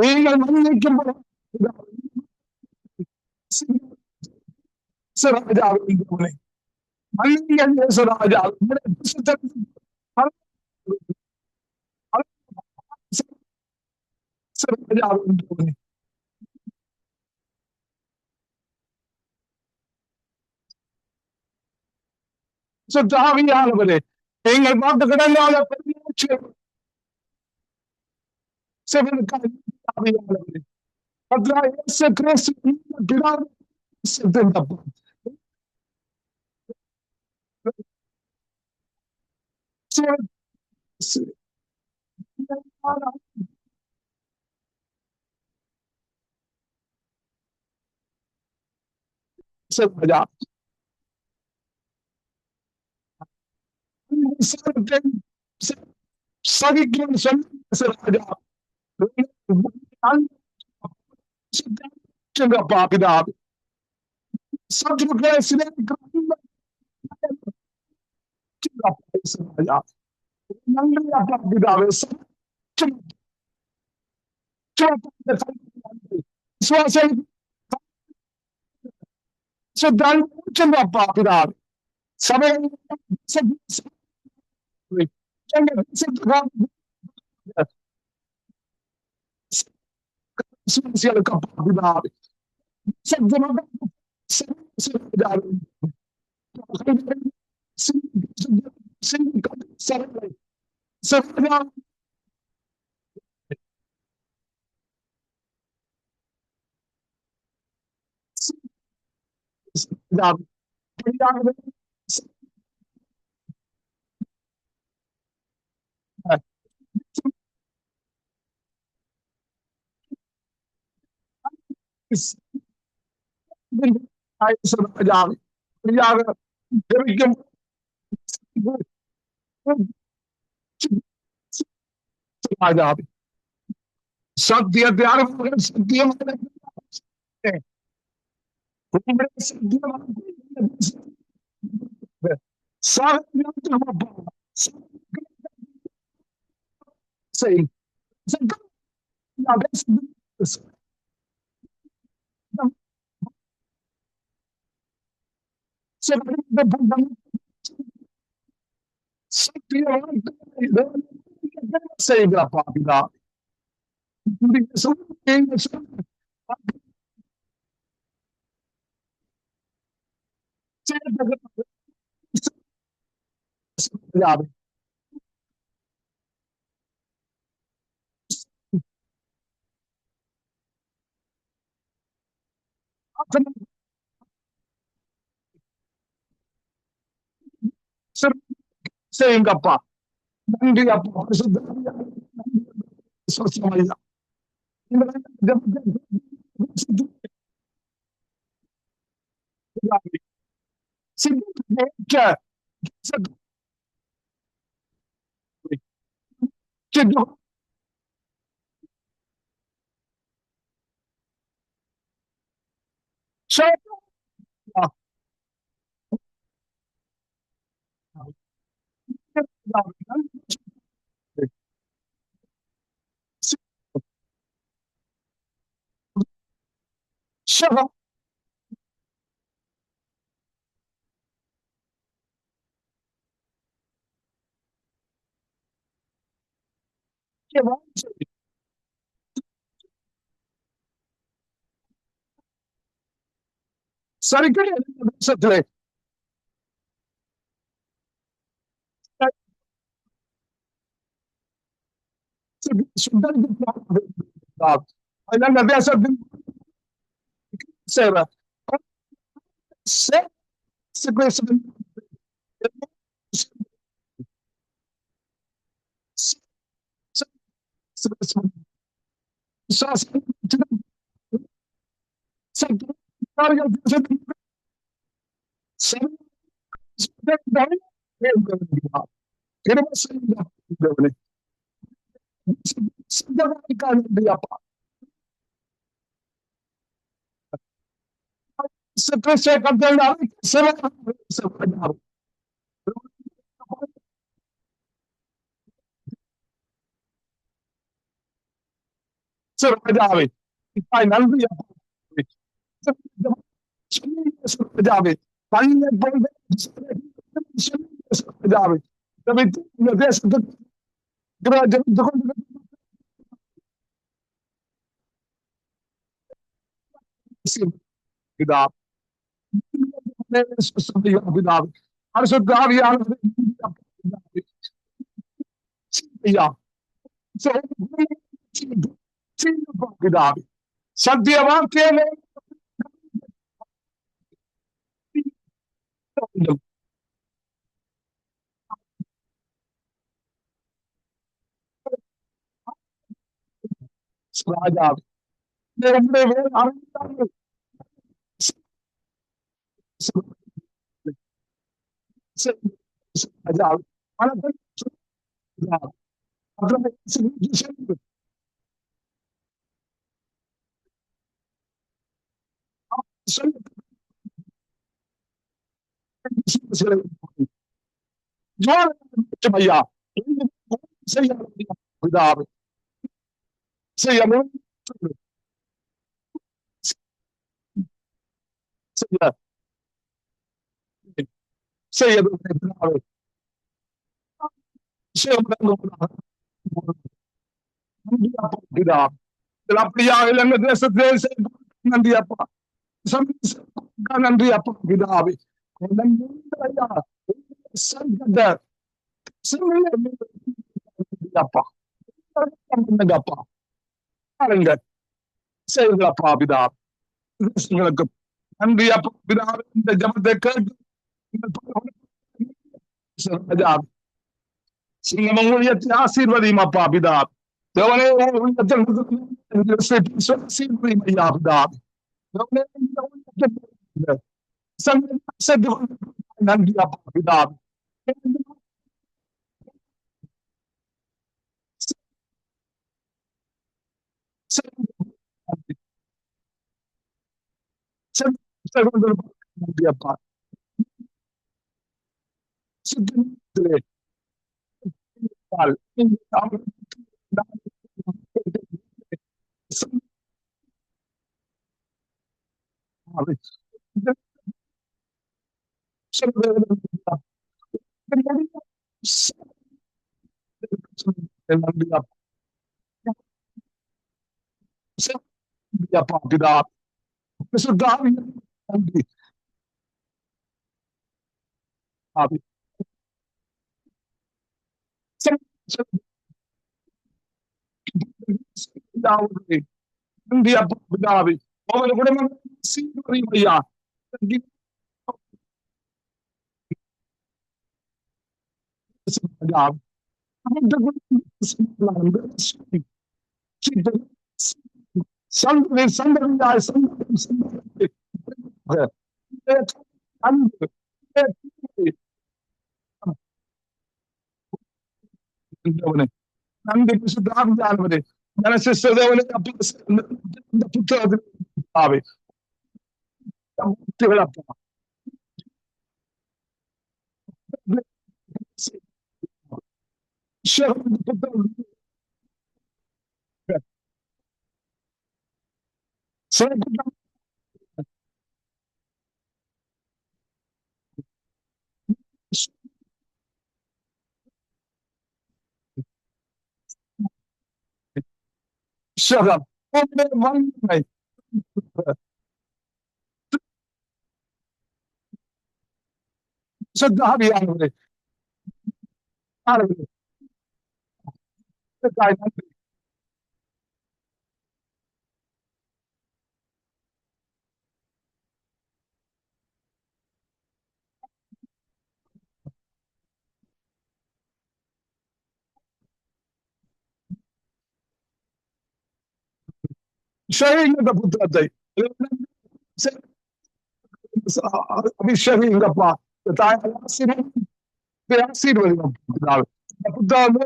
F: நீங்கள் மன்னிக்கும் ராஜாவின் தாவியானவரே, நீங்கள் பார்த்து கிடங்காத சகிக்கும் பிதாவே, சத்துருக்களை சபை சத்தியத்தை அறிவுகள் சத்தியமான செய்கிறப்பா பிதா செய்யுங்கப்பா நன்றி அப்பா சுத்தமையா சரிக்கடி தேசத்திலே அதனால தேசத்தின் சேவை அப்பா ராஜாவே இப்பாய் நன்றி ராஜாவே பள்ளி ராஜாவே இந்த தேசத்துக்கு சத்தியவாக்கிய ராஜாவே ஐயா செய்ய அப்படியா இல்லைங்க தேசத்திலே நன்றி அப்பா நன்றி அப்பா பிதாவே அப்பா பண்ணுங்கப்பா, பாருங்க செய்யுங்களப்பா பிதா. உங்களுக்கு நன்றி அப்பா பிதாவே, இந்த ஜபத்தை கேட்டு சிங்கம் ஊழியத்தை ஆசீர்வதியும் அப்பா பிதா. தேவனே ஊழியத்தில் ஆசீர்வதியும் ஐயா பிதா. தேவனே இந்த ஊழியத்தை நன்றி அப்பா பிதா. நன்றி அப்பா. அப்பா பிதா. நன்றி நன்றி அப்பா பிதாவே. அவர்கள் குடும்பம் சீர்வரியும் ஐயா. சந்ததியாய் அன்பு நன்றி சுத்தாவியானவரே. மனசிஸ்தேவனே இந்த புத்தகத்தில் சுத்தாவியானவரே. புத்தகத்தை அபிஷேகப்பா ஆசீர்வதிக்கும் புத்தகம்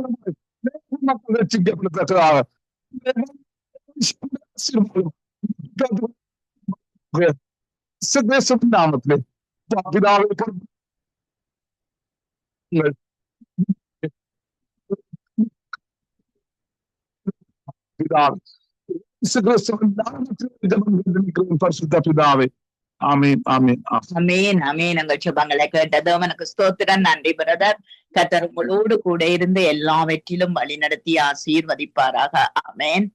F: மக்கள் ரட்சிக்கப்பட்டதாக நாமத்திலே பிதாவை பரிசுத்த பிதாவே. ஆமீன் ஆமீன்
B: அமேன் அமேன். எங்கள் சுபங்களை கேட்டது அவனுக்கு ஸ்தோத்திரம். நன்றி பிரதர். கர்த்தர் உங்களோடு கூட இருந்து எல்லாவற்றிலும் வழி நடத்தி ஆசீர்வதிப்பாராக. ஆமேன்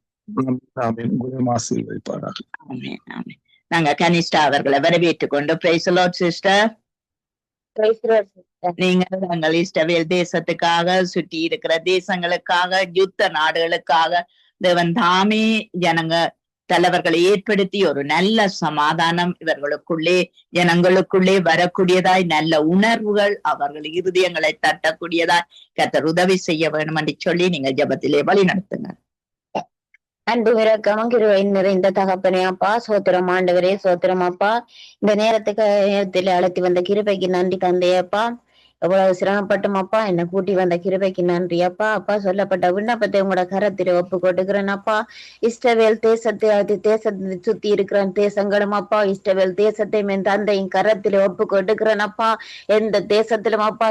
F: ஆசீர்வதிப்பாராக.
B: ஆமேன் ஆமேன். நாங்க கனிஷ்டா அவர்களை வரவேற்றுக் கொண்டு பிரைஸ் தி லார்ட் சிஸ்டர். நீங்கள் எங்கள் இஸ்ரவேல் தேசத்துக்காக, சுற்றி இருக்கிற தேசங்களுக்காக, யுத்த நாடுகளுக்காக தேவன் தாமே ஜனங்க தலைவர்களை ஏற்படுத்தி ஒரு நல்ல சமாதானம் இவர்களுக்குள்ளே ஜனங்களுக்குள்ளே வரக்கூடியதாய், நல்ல உணர்வுகள் அவர்கள் இருதயங்களை தட்டக்கூடியதாய் கர்த்தர் உதவி செய்ய வேண்டும் என்று சொல்லி நீங்க ஜெபத்திலே வழி நடத்துங்க.
G: அன்பு விரக்கமும் கிருபை நிறைந்த தகப்பனே அப்பா, சோத்திரம் ஆண்டவரே, சோத்திரம் அப்பா. இந்த நேரத்தில் அழைத்து வந்த கிருபைக்கு நன்றி தந்தையப்பா. எவ்வளவு சிரமப்பட்டும் அப்பா என்னை கூட்டி வந்த கிருபைக்கு நன்றி அப்பா. அப்பா சொல்லப்பட்ட விண்ணப்பத்தை உங்களோட கரத்தில் ஒப்பு கொடுக்கிறேன் அப்பா. இஸ்ரவேல் தேசத்தை சுத்தி இருக்கிற தேசங்களும் அப்பா, இஸ்ரவேல் தேசத்தை என் தந்தையின் கரத்தில் ஒப்பு கொடுக்கிறேன் அப்பா. எந்த தேசத்திலும் அப்பா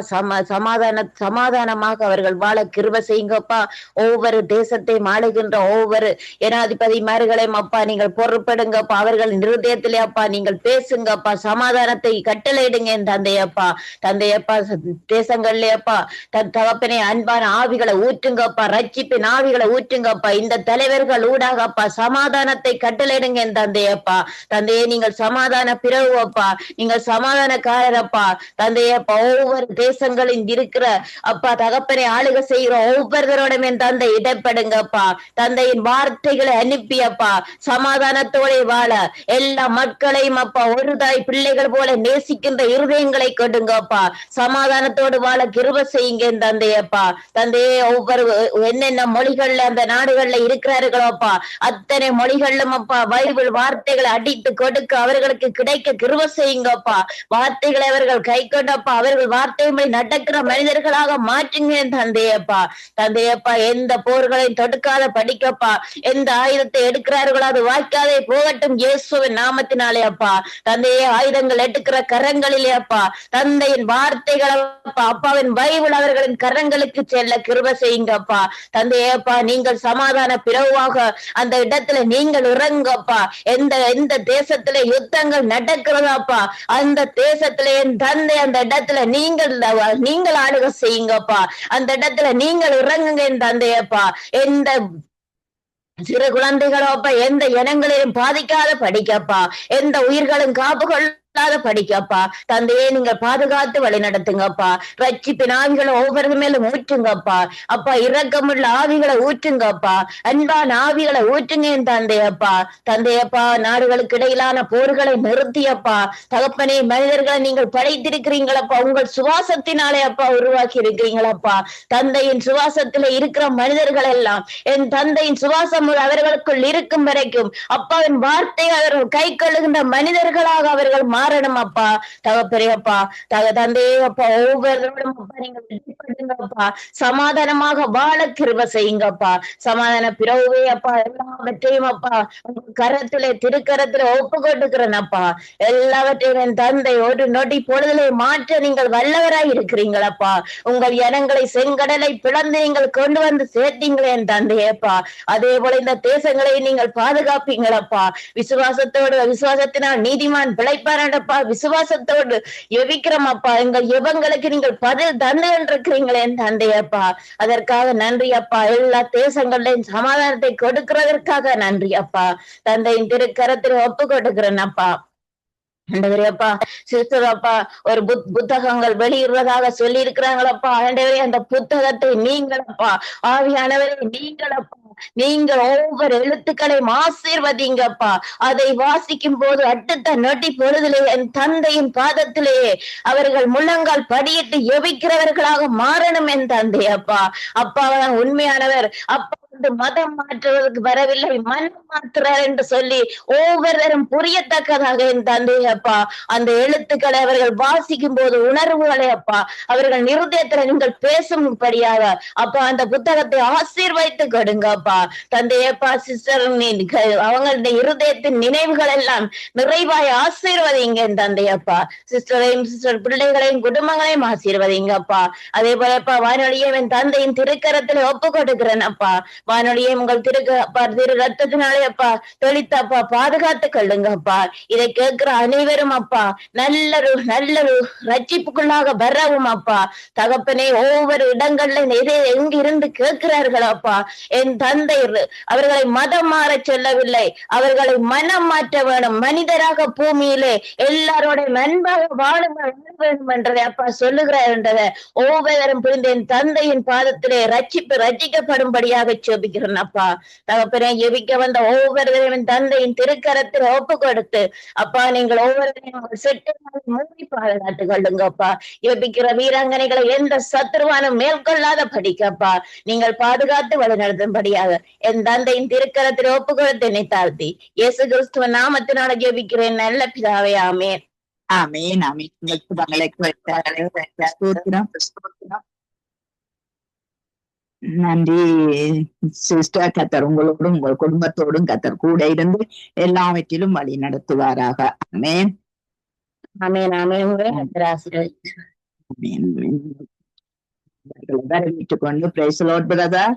G: சமாதானமாக அவர்கள் வாழ கிருபை செய்யுங்கப்பா. ஒவ்வொரு தேசத்தையும் ஆளுகின்ற ஒவ்வொரு ஜனாதிபதிமார்களையும் அப்பா நீங்கள் பொறுப்படுங்கப்பா. அவர்கள் இருதயத்திலே அப்பா நீங்கள் பேசுங்கப்பா, சமாதானத்தை கட்டளையிடுங்க என் தந்தையப்பா. தந்தையப்பா தேசங்கள்ல அப்பா தகப்பனே அன்பான ஆவிகளை ஊற்றுங்கப்பா, ரட்சிப்பின் ஆவிகளை ஊற்றுங்கப்பா. இந்த தலைவர்கள் ஊடாகப்பா சமாதானத்தை கட்டளையிடுங்க என் தந்தையப்பா. தந்தையே நீங்கள் சமாதான பிறகுவப்பா, நீங்கள் சமாதானக்காரரப்பா. தந்தையப்பா ஒவ்வொரு தேசங்களில் இருக்கிற அப்பா தகப்பனை ஆளுகை செய்கிற ஒவ்வொருவரோடும் என் தந்தை இடப்படுங்கப்பா. தந்தையின் வார்த்தைகளை அனுப்பியப்பா சமாதானத்தோட வாழ எல்லா மக்களையும் அப்பா ஒரு தாய் பிள்ளைகள் போல நேசிக்கின்ற இருதயங்களை கொடுங்கப்பா. சமாதானத்தோடு வாழ கிருப செய்யுங்க என் தந்தையப்பா. தந்தையே ஒவ்வொரு என்னென்ன மொழிகள்ல அந்த நாடுகள்ல இருக்கிறார்களோப்பா அத்தனை மொழிகளிலும் அப்பா பைபிள் வார்த்தைகளை அடித்து கொடுக்க அவர்களுக்கு கிடைக்க கிருப செய்யுங்கப்பா. வார்த்தைகளை அவர்கள் கை கொண்டப்பா அவர்கள் வார்த்தைகளை நடக்கிற மனிதர்களாக மாற்றுங்க என் தந்தையப்பா. தந்தையப்பா எந்த போர்களை தொடுக்காத படிக்கப்பா, எந்த ஆயுதத்தை எடுக்கிறார்களோ அது வாய்க்காதே போகட்டும் இயேசுவின் நாமத்தினாலே அப்பா. தந்தையே ஆயுதங்கள் எடுக்கிற கரங்களிலே அப்பா தந்தையின் வார்த்தைகள் அப்பா அப்பாவின் பைபிள் அவர்களின் கரங்களுக்கு செல்ல கிருப செய்யுங்கப்பா. தந்தையப்பா நீங்கள் சமாதான பிறவாக அந்த இடத்துல நீங்கள் இறங்கப்பா. எந்த தேசத்துல யுத்தங்கள் நடக்கிறதாப்பா அந்த தேசத்துல என் தந்தை அந்த இடத்துல நீங்கள் ஆளுகை செய்யுங்கப்பா. அந்த இடத்துல நீங்கள் இறங்குங்க என் தந்தையப்பா. எந்த சிறு குழந்தைகளோப்பா எந்த இனங்களிலும் பாதிக்காத படிக்கப்பா, எந்த உயிர்களும் காப்புகள் படிக்கப்பா. தந்தையே நீங்கள் பாதுகாத்து வழி நடத்துங்கப்பா. ரட்சிப்பின் ஆவிகளை ஒவ்வொரு மேலும் ஊற்றுங்கப்பா. அப்பா இரக்கமுள்ள ஆவிகளை ஊற்றுங்கப்பா. அன்பான ஆவிகளை ஊற்றுங்க என் தந்தையப்பா. தந்தையப்பா நாடுகளுக்கு இடையிலான போர்களை நிறுத்தியப்பா. தகப்பனே மனிதர்களை நீங்கள் படைத்திருக்கிறீங்களப்பா. உங்கள் சுவாசத்தினாலே அப்பா உருவாக்கி இருக்கிறீங்களப்பா. தந்தையின் சுவாசத்துல இருக்கிற மனிதர்கள் எல்லாம் என் தந்தையின் சுவாசம் அவர்களுக்குள் இருக்கும் வரைக்கும் அப்பாவின் வார்த்தை அவர்கள் கை கொள்ளுகின்ற மனிதர்களாக அவர்கள் மாறணும் அப்பா. தகப்பெரியப்பா தந்தையப்பா ஒவ்வொருவரோடும் அப்பா நீங்கள் வெளிப்படுங்கப்பா. சமாதானமாக வாழ கிருப செய்யுங்கப்பா. சமாதான பிறவே அப்பா எல்லாவற்றையும் அப்பா கரத்திலே திருக்கரத்திலே ஒப்பு கொண்டுக்கிறேன் அப்பா. எல்லாவற்றையும் என் தந்தை ஒரு நொடி பொழுதிலே மாற்ற நீங்கள் வல்லவராய் இருக்கிறீங்களப்பா. உங்கள் இனங்களை செங்கடலை பிளந்து நீங்கள் கொண்டு வந்து சேர்த்தீங்களே என் தந்தையப்பா. அதே போல இந்த தேசங்களை நீங்கள் பாதுகாப்பீங்களப்பா. விசுவாசத்தினால் நீதிமான் பிழைப்பாரப்பா. விசுவாசத்தோடு எவிக்கிறோம் அப்பா. எங்கள் எவங்களுக்கு நீங்கள் பதில் தந்து இருக்கிறீங்களே தந்தையப்பா. அதற்காக நன்றி அப்பா. எல்லா தேசங்களையும் சமாதானத்தை கொடுக்கிறதற்காக நன்றி அப்பா. தந்தையின் திருக்கரத்தில் ஒப்பு கொடுக்கிறேன் அப்பா. ஆண்டவரேப்பா சிஸ்டரப்பா ஒரு புத்தகங்கள் வெளியிடுறதாக சொல்லி இருக்கிறாங்களப்பா. ஆண்டவரே அந்த புத்தகத்தை நீங்களப்பா ஆவியானவரே நீங்களப்பா நீங்கள் ஒவ்வொரு எழுத்துக்களையும் ஆசீர்வதிங்கப்பா. அதை வாசிக்கும் போது அடுத்த நொடி பொழுதிலே என் தந்தையின் பாதத்திலேயே அவர்கள் முழங்கால் படியிட்டு எவிக்கிறவர்களாக மாறணும் என் தந்தையப்பா. அப்பா உண்மையானவர். அப்பா மதம் மாற்றுவதற்கு வரவில்லை மனம் மாற்றுறார் என்று சொல்லி ஒவ்வொருவரும் புரியத்தக்கதாக என் தந்தையப்பா அந்த எழுத்துக்களை அவர்கள் வாசிக்கும் போது உணர்வுகளை அப்பா அவர்கள் இருதயத்துல நீங்கள் பேசும்படியாக அப்பா அந்த புத்தகத்தை ஆசீர்வதித்து கொடுங்கப்பா. தந்தையப்பா சிஸ்டர் அவங்களுடைய இருதயத்தின் நினைவுகள் எல்லாம் நிறைவாய் ஆசீர்வதிங்க என் தந்தையப்பா. சிஸ்டரையும் சிஸ்டர் பிள்ளைகளையும் குடும்பங்களையும் ஆசீர்வதிங்கப்பா. அதே போலப்பா வானொலியை என் தந்தையின் திருக்கரத்துல ஒப்பு கொடுக்கிறேன் அப்பா. வானொலியை உங்கள் திரு ரத்தத்தினாலே அப்பா தெளித்தப்பா பாதுகாத்து கொள்ளுங்கப்பா. இதை கேட்கிற அனைவரும் அப்பா நல்ல ரட்சிப்புக்குள்ளாக வரவும் அப்பா. தகப்பனே ஒவ்வொரு இடங்கள்ல எங்க இருந்து கேட்கிறார்கள் அப்பா என் தந்தை அவர்களை மதம் மாற சொல்லவில்லை, அவர்களை மனம் மாற்ற வேணும். மனிதராக பூமியிலே எல்லாரோட அன்பாக வாழ வேண்டும் என்றதை அப்பா சொல்லுகிறார் என்றதை ஒவ்வொருவரும் புரிந்து என் தந்தையின் பாதத்திலே ரட்சிக்கப்படும்படியாக ஜெபிக்கிறேன் அப்பா. தகப்பனே ஜெபிக்க வந்த ஒவ்வொருவரையும் தந்தையின் திருக்கரத்தில் ஒப்பு கொடுத்து அப்பா நீங்கள் ஒவ்வொருவரையும் செட்டு மூடி பாதுகாத்து கொள்ளுங்கப்பா. ஜெபிக்கிற வீராங்கனைகளை எந்த சத்துருவானும் மேற்கொள்ளாத படிக்கப்பா நீங்கள் பாதுகாத்து வழிநடத்தும்படியாக என் தந்தையின் திருக்கரத்தில் ஒப்பு கொடுத்து என்னை தாழ்த்தி இயேசு கிறிஸ்துவ நாமத்தினால ஜெபிக்கிறேன் நல்ல பிதாவே ஆமென்.
B: ஆமென் ஆமென். நன்றி சிஸ்டர். கத்தர் உங்களோடும் உங்கள் குடும்பத்தோடும் கத்தர் கூட இருந்து எல்லாவற்றிலும் வழி நடத்துவாராக. ஆமென்
G: ஆமென் ஆமென்.
B: வரவேற்றுக் கொண்டு பிரைஸ் லார்ட் பிரதர்.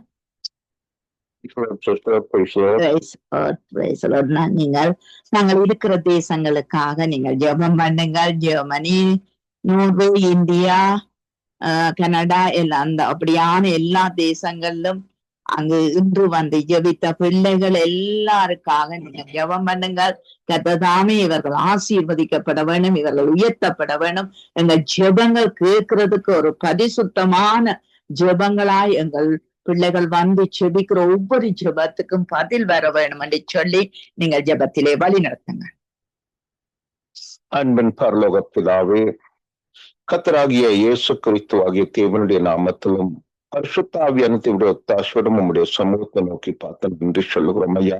B: நாங்கள் இருக்கிற தேசங்களுக்காக நீங்கள் ஜெபம் பண்ணுங்கள். ஜெர்மனி, நோர்வே, இந்தியா, கனடா எல்லாம் அந்த அப்படியான எல்லா தேசங்களிலும் அங்கு இன்று வந்து ஜெபித்த பிள்ளைகள் எல்லாருக்காக நீங்க ஜெபம் பண்ணுங்கள். கர்த்ததாமே இவர்கள் ஆசீர்வதிக்கப்பட வேண்டும், இவர்கள் உயர்த்தப்பட வேண்டும். எங்கள் ஜெபங்கள் கேட்கறதுக்கு ஒரு பரிசுத்தமான ஜெபங்களாய் எங்கள் பிள்ளைகள் வந்து ஜெபிக்கிற ஒவ்வொரு ஜெபத்துக்கும் பதில் வர வேண்டும் என்று சொல்லி நீங்கள் ஜெபத்திலே வழி நடத்துங்க.
H: அன்பின் பரலோக பிதாவே, கர்த்தராகிய இயேசு கிறிஸ்து ஆகிய தேவனுடைய நாமத்திலும் பரிசுத்த ஆவியானவருடைய ஒத்தாசையோடும் உம்முடைய சமூகத்தை நோக்கி பார்த்து நன்றி சொல்லுகிறோம் ஐயா.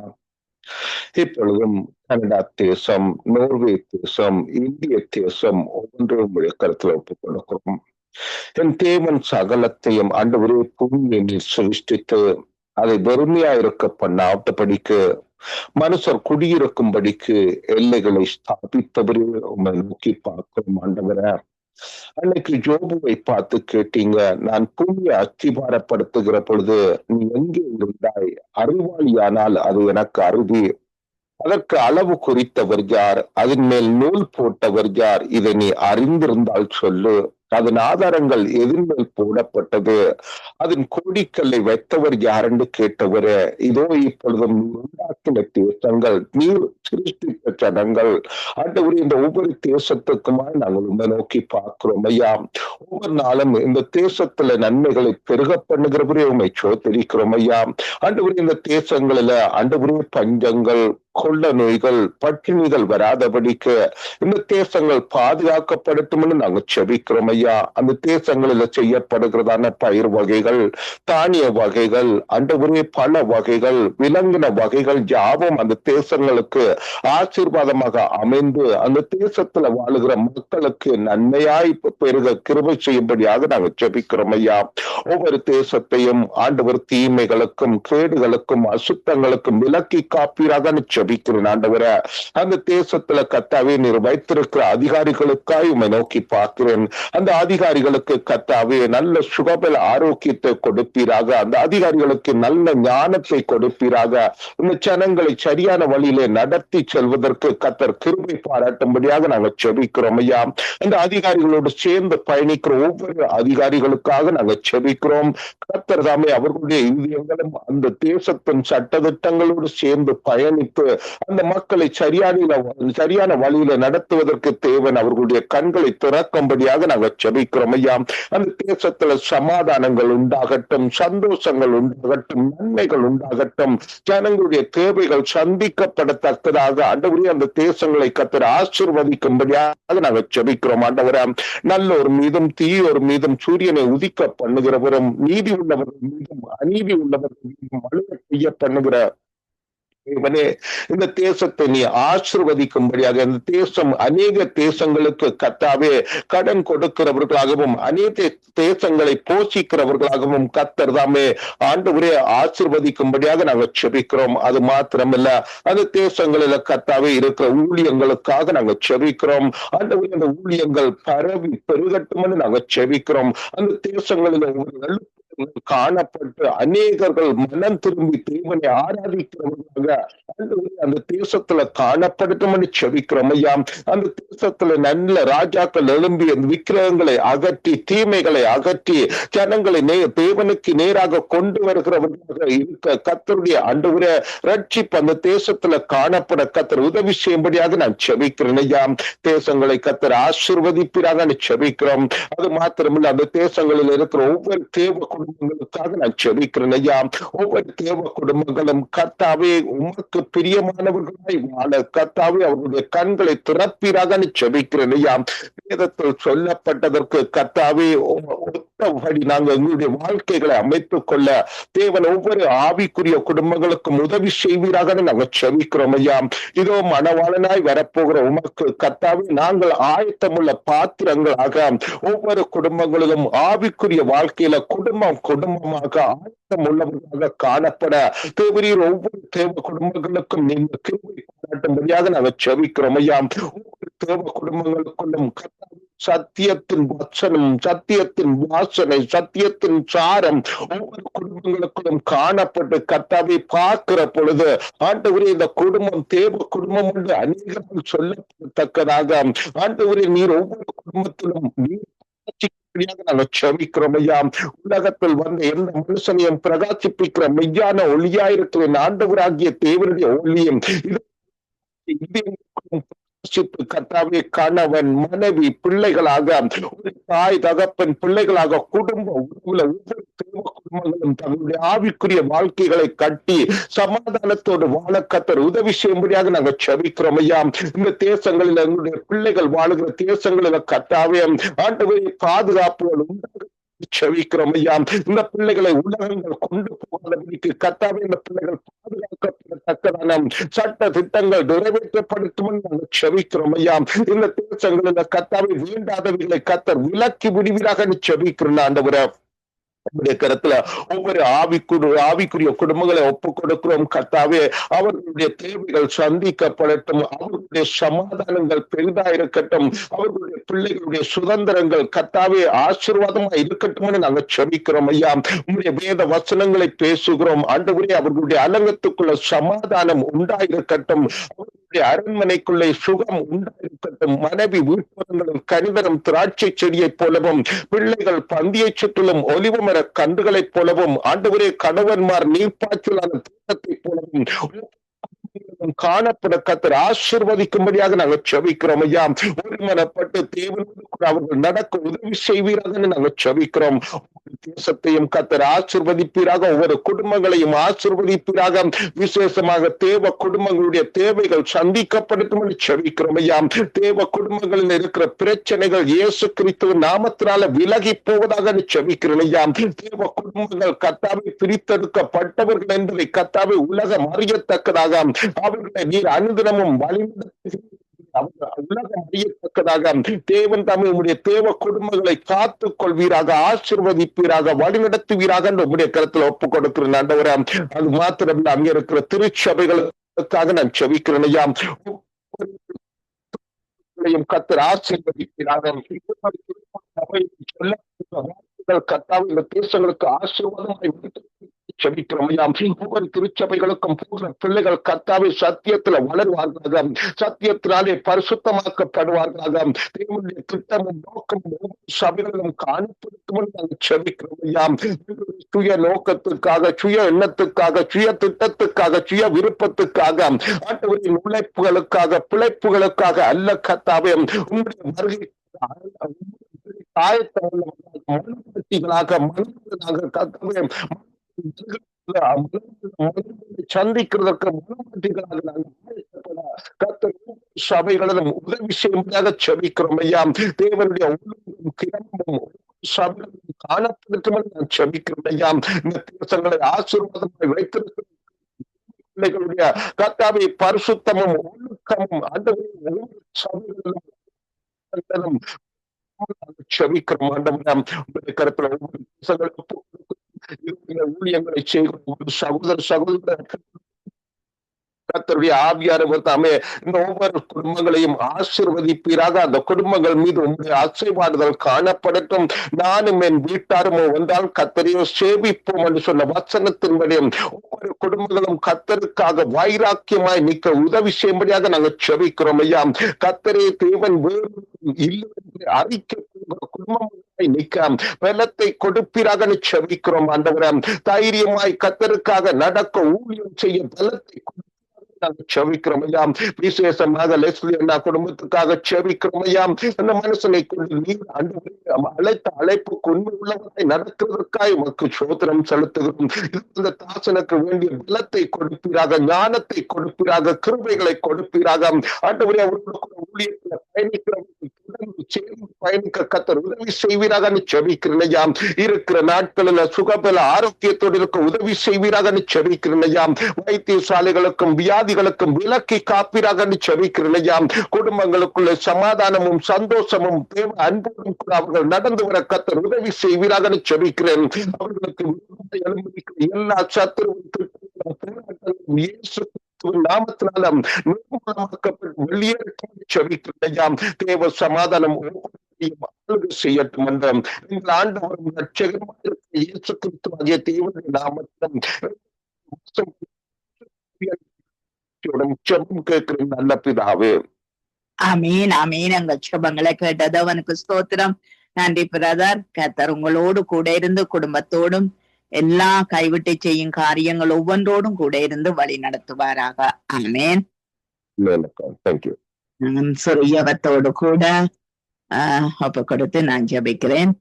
H: இப்பொழுதும் கனடா தேசம், நோர்வே தேசம், இந்திய தேசம் ஒவ்வொன்றும் உங்களுடைய கருத்துல ஒப்புக் கொடுக்கிறோம். என் தேவன் சகலத்தையும் ஆண்டவரே பூமியை நீர் சிருஷ்டித்து அதை வெறுமையா இருக்க பண்ணாட்டபடிக்கு மனுஷர் குடியிருக்கும்படிக்கு எல்லைகளை ஸ்தாபித்தவரே உங்களை நோக்கி பார்க்கிறோம் ஆண்டவரே. அன்னைக்கு ஜோபுவை பார்த்து கேட்டீங்க, நான் பூமியை அஸ்திபாரப்படுத்துகிற பொழுது நீ எங்கே இருந்தாய்? அறிவாளியானால் அது எனக்கு அறுதி. அதற்கு அளவு குறித்தவர் யார்? அதன் மேல் நூல் போட்டவர் யார்? இதை நீ அறிந்திருந்தால் சொல்லு. அதன் ஆதாரங்கள் எதின் மேல் போடப்பட்டது? அதன் கோடிக்கல்லை வைத்தவர் யார் என்று கேட்டவரே, இதோ இப்பொழுதும் நீ உண்டாக்கின தேசங்கள், நீர் சிருஷ்டித்த ஜனங்கள் ஆண்டவரே, இந்த ஒவ்வொரு தேசத்துக்குமாய் நாங்கள் உண்மை நோக்கி பார்க்கிறோம் ஐயா. ஒவ்வொரு நாளும் இந்த தேசத்துல நன்மைகளை பெருக பண்ணுகிறவரே உண்மை சோதரிக்கிறோம் ஐயா. ஆண்டவரே, இந்த தேசங்களில ஆண்டவரே பஞ்சங்கள், கொள்ள நோய்கள், பட்டினிகள் வராதபடிக்கு இந்த தேசங்கள் பாதுகாக்கப்படுத்தும் நாங்க செபிக்கிறோம் ஐயா. அந்த தேசங்களில் செய்யப்படுகிறதான பயிர் வகைகள், தானிய வகைகள், ஆண்டவரே பல வகைகள், விலங்கின வகைகள் யாவும் அந்த தேசங்களுக்கு ஆசீர்வாதமாக அமைந்து அந்த தேசத்துல வாழுகிற மக்களுக்கு நன்மையாய் பெருக கிருபை செய்யும்படியாக நாங்க செபிக்கிறோம் ஐயா. ஒவ்வொரு தேசத்தையும் ஆண்டவர் தீமைகளுக்கும் கேடுகளுக்கும் அசுத்தங்களுக்கும் விலக்கி காப்பீராக ஜெபிக்கிறேன் ஆண்டவரே. அந்த தேசத்துல கர்த்தாவே நீர் வைத்திருக்கிற அதிகாரிகளுக்காய் உம்மை நோக்கி பார்க்கிறேன். அந்த அதிகாரிகளுக்கு கர்த்தாவே நல்ல சுகபல ஆரோக்கியத்தை கொடுப்பீராக. அந்த அதிகாரிகளுக்கு நல்ல ஞானத்தை கொடுப்பீராக. இந்த ஜனங்களை சரியான வழியிலே நடத்தி செல்வதற்கு கர்த்தர் கிருபை பாராட்டும்படியாக நாங்கள் ஜெபிக்கிறோம் ஐயா. அந்த அதிகாரிகளோடு சேர்ந்து பயணிக்கிற ஒவ்வொரு அதிகாரிகளுக்காக நாங்கள் ஜெபிக்கிறோம். கர்த்தர் தாமே அவர்களுடைய இதயங்களும் அந்த தேசத்தின் சட்டதிட்டங்களோடு சேர்ந்து பயணித்து அந்த மக்களை சரியான வழியில நடத்துவதற்கு தேவன் அவர்களுடைய கண்களை திறக்கும்படியாக நாங்கள் ஜெபிக்கிறோம் ஐயா. அந்த தேசத்துல சமாதானங்கள் உண்டாகட்டும், சந்தோஷங்கள் உண்டாகட்டும், நன்மைகள் உண்டாகட்டும், ஜனங்களுடைய தேவைகள் சந்திக்கப்படத்தக்கதாக ஆண்டவரே அந்த தேசங்களை கர்த்தர் ஆசீர்வதிக்கும்படியாக நாங்கள் ஜெபிக்கிறோம் ஆண்டவரே. நல்லோர் மீதும் தீயோர் மீதும் சூரியனை உதிக்க பண்ணுகிறவரும், நீதி உள்ளவர்கள் மீதும் அநீதி உள்ளவர்கள் மீதும் அழுக செய்ய பண்ணுகிற இவனே, இந்த தேசத்தை நீ ஆசீர்வதிக்கும்படியாக, இந்த தேசம் அநேக தேசங்களுக்கு கர்த்தாவே கடன் கொடுக்கிறவர்களாகவும் அநேக தேசங்களை போஷிக்கிறவர்களாகவும் கர்த்தர் தாமே ஆண்டவரே ஆசீர்வதிக்கும்படியாக நாங்கள் செபிக்கிறோம். அது மாத்திரமல்ல, அந்த தேசங்களில கர்த்தாவே இருக்கிற ஊழியங்களுக்காக நாங்கள் செபிக்கிறோம் ஆண்டவரே. அந்த ஊழியங்கள் பரவி பெருகட்டும் என்று நாங்கள் செபிக்கிறோம். அந்த தேசங்களில ஒரு காணப்பட்டு அநேகர்கள் மனம் திரும்பி தேவனை ஆராதிக்கிறவர்களாக அந்த தேசத்துல காணப்படட்டும் செபிக்கிறோம் ஐயா. அந்த தேசத்துல நல்ல ராஜாக்கள் எழும்பி அந்த விக்கிரகங்களை அகற்றி, தீமைகளை அகற்றி, ஜனங்களை தேவனுக்கு நேராக கொண்டு வருகிறவர்களாக இருக்க கர்த்தருடைய ஆண்டவரே ரட்சிப்பு அந்த தேசத்துல காணப்பட கர்த்தர் உதவி செய்யும்படியாக நான் செபிக்கிறேன் ஐயா. தேசங்களை கர்த்தர் ஆசீர்வதிப்பீராக செபிக்கிறோம். அது மாத்திரமில்லை, அந்த தேசங்களில் இருக்கிற ஒவ்வொரு தேவ குடும்பங்களுக்காக நான் செபிக்கிறேன் ஐயா. ஒவ்வொரு தேவ குடும்பங்களும் கர்த்தாவே உமக்கு பிரியமானவர்களாய் வாழ கர்த்தாவே அவர்களுடைய கண்களை திறப்பீராக செபிக்கிறேன் ஐயா. வேதத்தில் சொல்லப்பட்டதற்கு கர்த்தாவே ஒத்தபடி நாங்கள் எங்களுடைய வாழ்க்கைகளை அமைத்துக் கொள்ள தேவன் ஒவ்வொரு ஆவிக்குரிய குடும்பங்களுக்கும் உதவி செய்வீராக நாங்கள் செபிக்கிறோம் ஐயா. இதோ மணவாளனாய் வரப்போகிற உமக்கு கர்த்தாவே நாங்கள் ஆயத்தமுள்ள பாத்திரங்களாக ஒவ்வொரு குடும்பங்களிலும் ஆவிக்குரிய வாழ்க்கையில குடும்பமாக ஆயத்தம் உள்ளவர்களாக காணப்பட தேவரீர் ஒவ்வொரு தேவ குடும்பங்களுக்கும் நீங்க கிருபை பாராட்டும்படியாக நாங்கள் செபிக்கிறோம் ஐயா. ஒவ்வொரு தேவ குடும்பங்களுக்குள்ளும் சத்தியத்தின் வசனம், சத்தியத்தின் வாசனை, சத்தியத்தின் சாரம் ஒவ்வொரு குடும்பங்களுக்கும் காணப்பட்டு கர்த்தாவை பார்க்கிற பொழுது ஆண்டவரே இந்த குடும்பம் தேவ குடும்பம் என்று அநேகர்கள் சொல்லத்தக்கதாக ஆண்டவரே நீர் ஒவ்வொரு குடும்பத்திலும் நீர் நாங்கள் செபிக்கிறோம் ஐயா. உலகத்தில் வந்த எந்த மனுஷனையும் பிரகாசிப்பிக்கிற மெய்யான ஒளியாயிருக்கிற ஆண்டவராகிய தேவனுடைய ஒளியும் கர்த்தாவே கணவன் மனைவி பிள்ளைகளாக தாய் தகப்பன் பிள்ளைகளாக குடும்ப உறவுல ஒவ்வொரு தேவ குடும்பங்களும் தங்களுடைய ஆவிக்குரிய வாழ்க்கைகளை கட்டி சமாதானத்தோடு வாழ கர்த்தர் உதவி செய்யும்படியாக நாங்கள் செபிக்கிறோம் ஐயா. இந்த தேசங்களில் எங்களுடைய பிள்ளைகள் வாழுகிற தேசங்களில் கர்த்தாவே ஆண்டவரை பாதுகாப்புகள் உண்டாக செபிக்கிறோம் ஐயா. இந்த பிள்ளைகளை உலகங்கள் கொண்டு போகாதபடிக்கு கர்த்தாவே இந்த பிள்ளைகள் பாதுகாக்கப்படத்தக்கதான சட்ட திட்டங்கள் நிறைவேற்றப்படுத்தும் நாங்கள் செபிக்கிறோம் ஐயா. இந்த தேசங்களில் கர்த்தாவை வேண்டாதவர்களை கர்த்தர் விலக்கி விடுவீராக செபிக்கிறோம் ஆண்டவரே. கருத்துல ஒவ்வொரு ஆவிக்குரிய குடும்பங்களை ஒப்பு கொடுக்கிறோம் கர்த்தாவே. அவர்களுடைய தேவைகள் சந்திக்கப்படட்டும், அவர்களுடைய சமாதானங்கள் பெரிதா இருக்கட்டும், அவர்களுடைய பிள்ளைகளுடைய சுதந்திரங்கள் கர்த்தாவே ஆசீர்வாதமா இருக்கட்டும் நாங்கள் செபிக்கிறோம் ஐயா. உங்களுடைய வேத வசனங்களை பேசுகிறோம் ஆண்டவரே. அவர்களுடைய அலங்கத்துக்குள்ள சமாதானம் உண்டாயிருக்கட்டும், அரண்மனைக்குள்ளே சுகம் உண்டாயிருக்கட்டும், மனைவி வீட்டுகளில் கனிதரும் திராட்சை செடியை போலவும் பிள்ளைகள் பந்தியை சுற்றிலும் ஒலிவமர கன்றுகளைப் போலவும் ஆண்டவரே கணவன்மார் நீர்ப்பாய்ச்சலான தோட்டத்தை போலவும் காணப்பட கர்த்தர் ஆசீர்வதிக்கும்படியாக நாங்கள் செபிக்கிறோம் ஐயா. ஒருமனப்பட்டு தேவனோடு அவர்கள் நடக்க உதவி செய்வீராக நாங்கள் செபிக்கிறோம். தேசத்தையும் கர்த்தர் ஆசீர்வதிப்பீராக, ஒவ்வொரு குடும்பங்களையும் ஆசீர்வதிப்பீராக. விசேஷமாக தேவ குடும்பங்களுடைய தேவைகள் சந்திக்கப்படுத்தும் செபிக்கிறோம் ஐயா. தேவ குடும்பங்களில் இருக்கிற பிரச்சனைகள் இயேசு கிறிஸ்துவின் நாமத்தினால விலகி போவதாக செபிக்கிறோம் ஐயா. தேவ குடும்பங்கள் கர்த்தாவை பிரித்தெடுக்கப்பட்டவர்கள் என்பதை கர்த்தாவை உலகம் அறியத்தக்கதாக அவர்களை நீர் அனுதினமும் வழிநடத்தி உலகம் அறியத்தக்கதாக தேவன் தமிழுடைய தேவ குடும்பங்களை காத்துக் கொள்வீராக, ஆசீர்வதிப்பீராக, வழிநடத்துவீராக என்று உங்களுடைய கருத்துல ஒப்புக் கொடுக்கிறேன் ஆண்டவரே. அது மாத்திரமில்லை, அங்கே இருக்கிற திருச்சபைகளுக்காக நான் செபிக்கிறேன் ஐயா. கர்த்தர் ஆசீர்வதிப்பீராக. கர்த்தாவை இந்த தேசங்களுக்கு ஆசீர்வாதமாய் செபிக்கிறோம் ஐயா. ஒவ்வொரு திருச்சபைகளுக்கும் பிள்ளைகள் கர்த்தாவை சத்தியத்துல வளருவார்களாக, சத்தியத்தினாலே பரிசுத்தமாக்கப்படுவார்களாக. தேவனுடைய திட்டமும் நோக்கமும் சபைகளிலும் காணப்படுத்தும் செபிக்கிறோம் ஐயா. சுய நோக்கத்துக்காக, சுய எண்ணத்துக்காக, சுய திட்டத்துக்காக, சுய விருப்பத்துக்காக, ஆண்டவரின் உழைப்புகளுக்காக, பிழைப்புகளுக்காக அல்ல கர்த்தாவே. உங்களுடைய வருகை சந்திக்கிறதற்கு சபைகளிலும் உதவி செய்யும்படியாக செபிக்கிறோம் ஐயா. தேவனுடைய சபைகளிலும் காணப்படுத்தும் நான் செபிக்கிறேன் ஐயா. இந்த தேசங்களை ஆசீர்வாதமாய் வைத்திருக்கிற பிள்ளைகளுடைய கர்த்தாவை பரிசுத்தமும் ஒழுக்கமும் அந்த சபைகளிலும் செபிக்கிறோம் ஆண்டவரே. கருத்துல ஊழியங்களை செய்கிறோம் சகோதர கர்த்தருடைய ஆவியானவர் தாமே இந்த ஒவ்வொரு குடும்பங்களையும் ஆசீர்வதிப்பீராக. அந்த குடும்பங்கள் மீது உங்களுடைய ஆசீர்வாதங்கள் காணப்படட்டும். நானும் என் வீட்டாரும் வந்தால் கர்த்தரையோ சேவிப்போம் என்று சொன்ன வசனத்தின்படி ஒவ்வொரு குடும்பங்களும் கர்த்தருக்காக வைராக்கியமாய் நிற்க உதவி செய்யும்படியாக நாங்கள் செபிக்கிறோம் ஐயா. கர்த்தரே தேவன் வேறு இல்லை என்று அறிக்கை குடும்பங்களை நிற்க பலத்தை கொடுப்பீராக செபிக்கிறோம் ஆண்டவரே. தைரியமாய் கர்த்தருக்காக நடக்க ஊழியம் செய்ய பலத்தை செபிக்கிறோம் ஐயா. விசேஷமாக லெஸ்லி அண்ணா குடும்பத்துக்காக செபிக்கிறோம் ஐயா. அந்த மனுஷனை கொண்டு நீர் அழைத்த அழைப்புக்கு உண்மை உள்ளவரை நடத்துவதற்காக உமக்கு சோதனம் செலுத்துகிறோம். இந்த தாசனுக்கு வேண்டிய பலத்தை கொடுப்பீராக, ஞானத்தை கொடுப்பீராக, கிருபைகளை கொடுப்பீராக. ஆண்டவரே அவர்களுக்கு ஊழியத்தில் பயணிக்கிறவர்கள் பயணிக்க கர்த்தர் உதவி செய்வீராக செபிக்கிறேன் ஐயா. இருக்கிற நாட்களில் சுகபல ஆரோக்கியத்தோடு இருக்க உதவி செய்வீராக செபிக்கிறேன் ஐயா. வைத்தியசாலைகளுக்கும் வியாதிகளுக்கும் விலக்கி காப்பீராக செபிக்கிறேன் ஐயா. குடும்பங்களுக்குள்ள சமாதானமும் சந்தோஷமும் தேவ அன்பும் கூட அவர்கள் நடந்து வர கர்த்தர் உதவி செய்வீராக செபிக்கிறேன். அவர்களுக்கு எல்லா சத்துருவும் நாமத்தினால வெளியேற்றம் தேவ சமாதானம் செய்யட்டும் என்ற இந்த ஆண்டவரும் ரட்சகருமாக இயேசு கிறிஸ்துவாகிய தேவனுடைய நாமத்திலும் ஜெபம் கேட்கிறேன் நல்ல பிதாவே.
B: ஆமீன் ஆமீன். எங்கள் ஜெபங்களை கேட்டது அவனுக்கு ஸ்தோத்திரம். நன்றி பிரதர். கர்த்தர் உங்களோடு கூட இருந்து குடும்பத்தோடும் எல்லா கைவிட்டு செய்யும் காரியங்கள் ஒவ்வொன்றோடும் கூட இருந்து வழி நடத்துவாராக. ஆமேன்.
H: தேங்க்யூ.
B: சொரியவத்தோடு கூட ஒப்பு கொடுத்து நான் ஜெபிக்கிறேன்.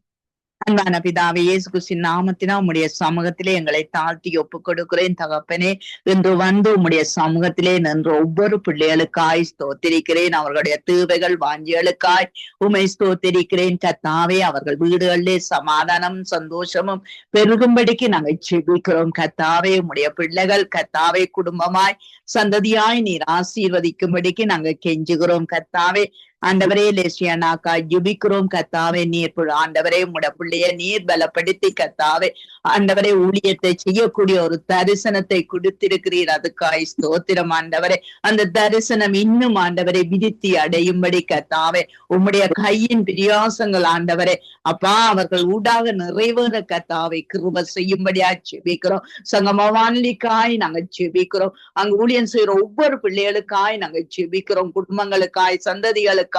B: அன்பான பிதாவே, இயேசு கிறிஸ்துவின் நாமத்தினால் உம்முடைய சமூகத்திலே எங்களை தாழ்த்தி ஒப்பு கொடுக்கிறேன் தகப்பனே. இன்று வந்து உம்முடைய சமூகத்திலே நின்று ஒவ்வொரு பிள்ளைகளுக்காய் ஸ்தோத்திரிக்கிறேன். அவர்களுடைய தேவைகள் வாஞ்சிகளுக்காய் உம்மை ஸ்தோத்திரிக்கிறேன் கர்த்தாவே. அவர்கள் வீடுகளிலே சமாதானம் சந்தோஷமும் பெருகும்படிக்கு நாங்கள் ஜெபிக்கிறோம் கர்த்தாவே. உம்முடைய பிள்ளைகள் கர்த்தாவே குடும்பமாய் சந்ததியாய் நீர் ஆசீர்வதிக்கும்படிக்கு நாங்கள் கெஞ்சுகிறோம் கர்த்தாவே. ஆண்டவரே லேசியானாக்கா ஜெபிக்கிறோம் கர்த்தாவே. நீர் ஆண்டவரே உம்முடைய பிள்ளைய நீர் பலப்படுத்தி கர்த்தாவே ஆண்டவரே ஊழியத்தை செய்யக்கூடிய ஒரு தரிசனத்தை கொடுத்திருக்கிறீர். அதுக்காய் ஸ்தோத்திரம் ஆண்டவரே. அந்த தரிசனம் இன்னும் ஆண்டவரை விதித்தி அடையும்படி கர்த்தாவே உம்முடைய கையின் பிரியாசங்கள் ஆண்டவரே அப்பா அவர்கள் ஊடாக நிறைவேற கர்த்தாவை கிருபை செய்யும்படியா ஜெபிக்கிறோம். சங்கம வானொலிக்காய் நாங்கள் ஜெபிக்கிறோம். அங்கு ஊழியம் செய்யற ஒவ்வொரு பிள்ளைகளுக்காய் நாங்கள் ஜெபிக்கிறோம். குடும்பங்களுக்காய் சந்ததிகளுக்காய்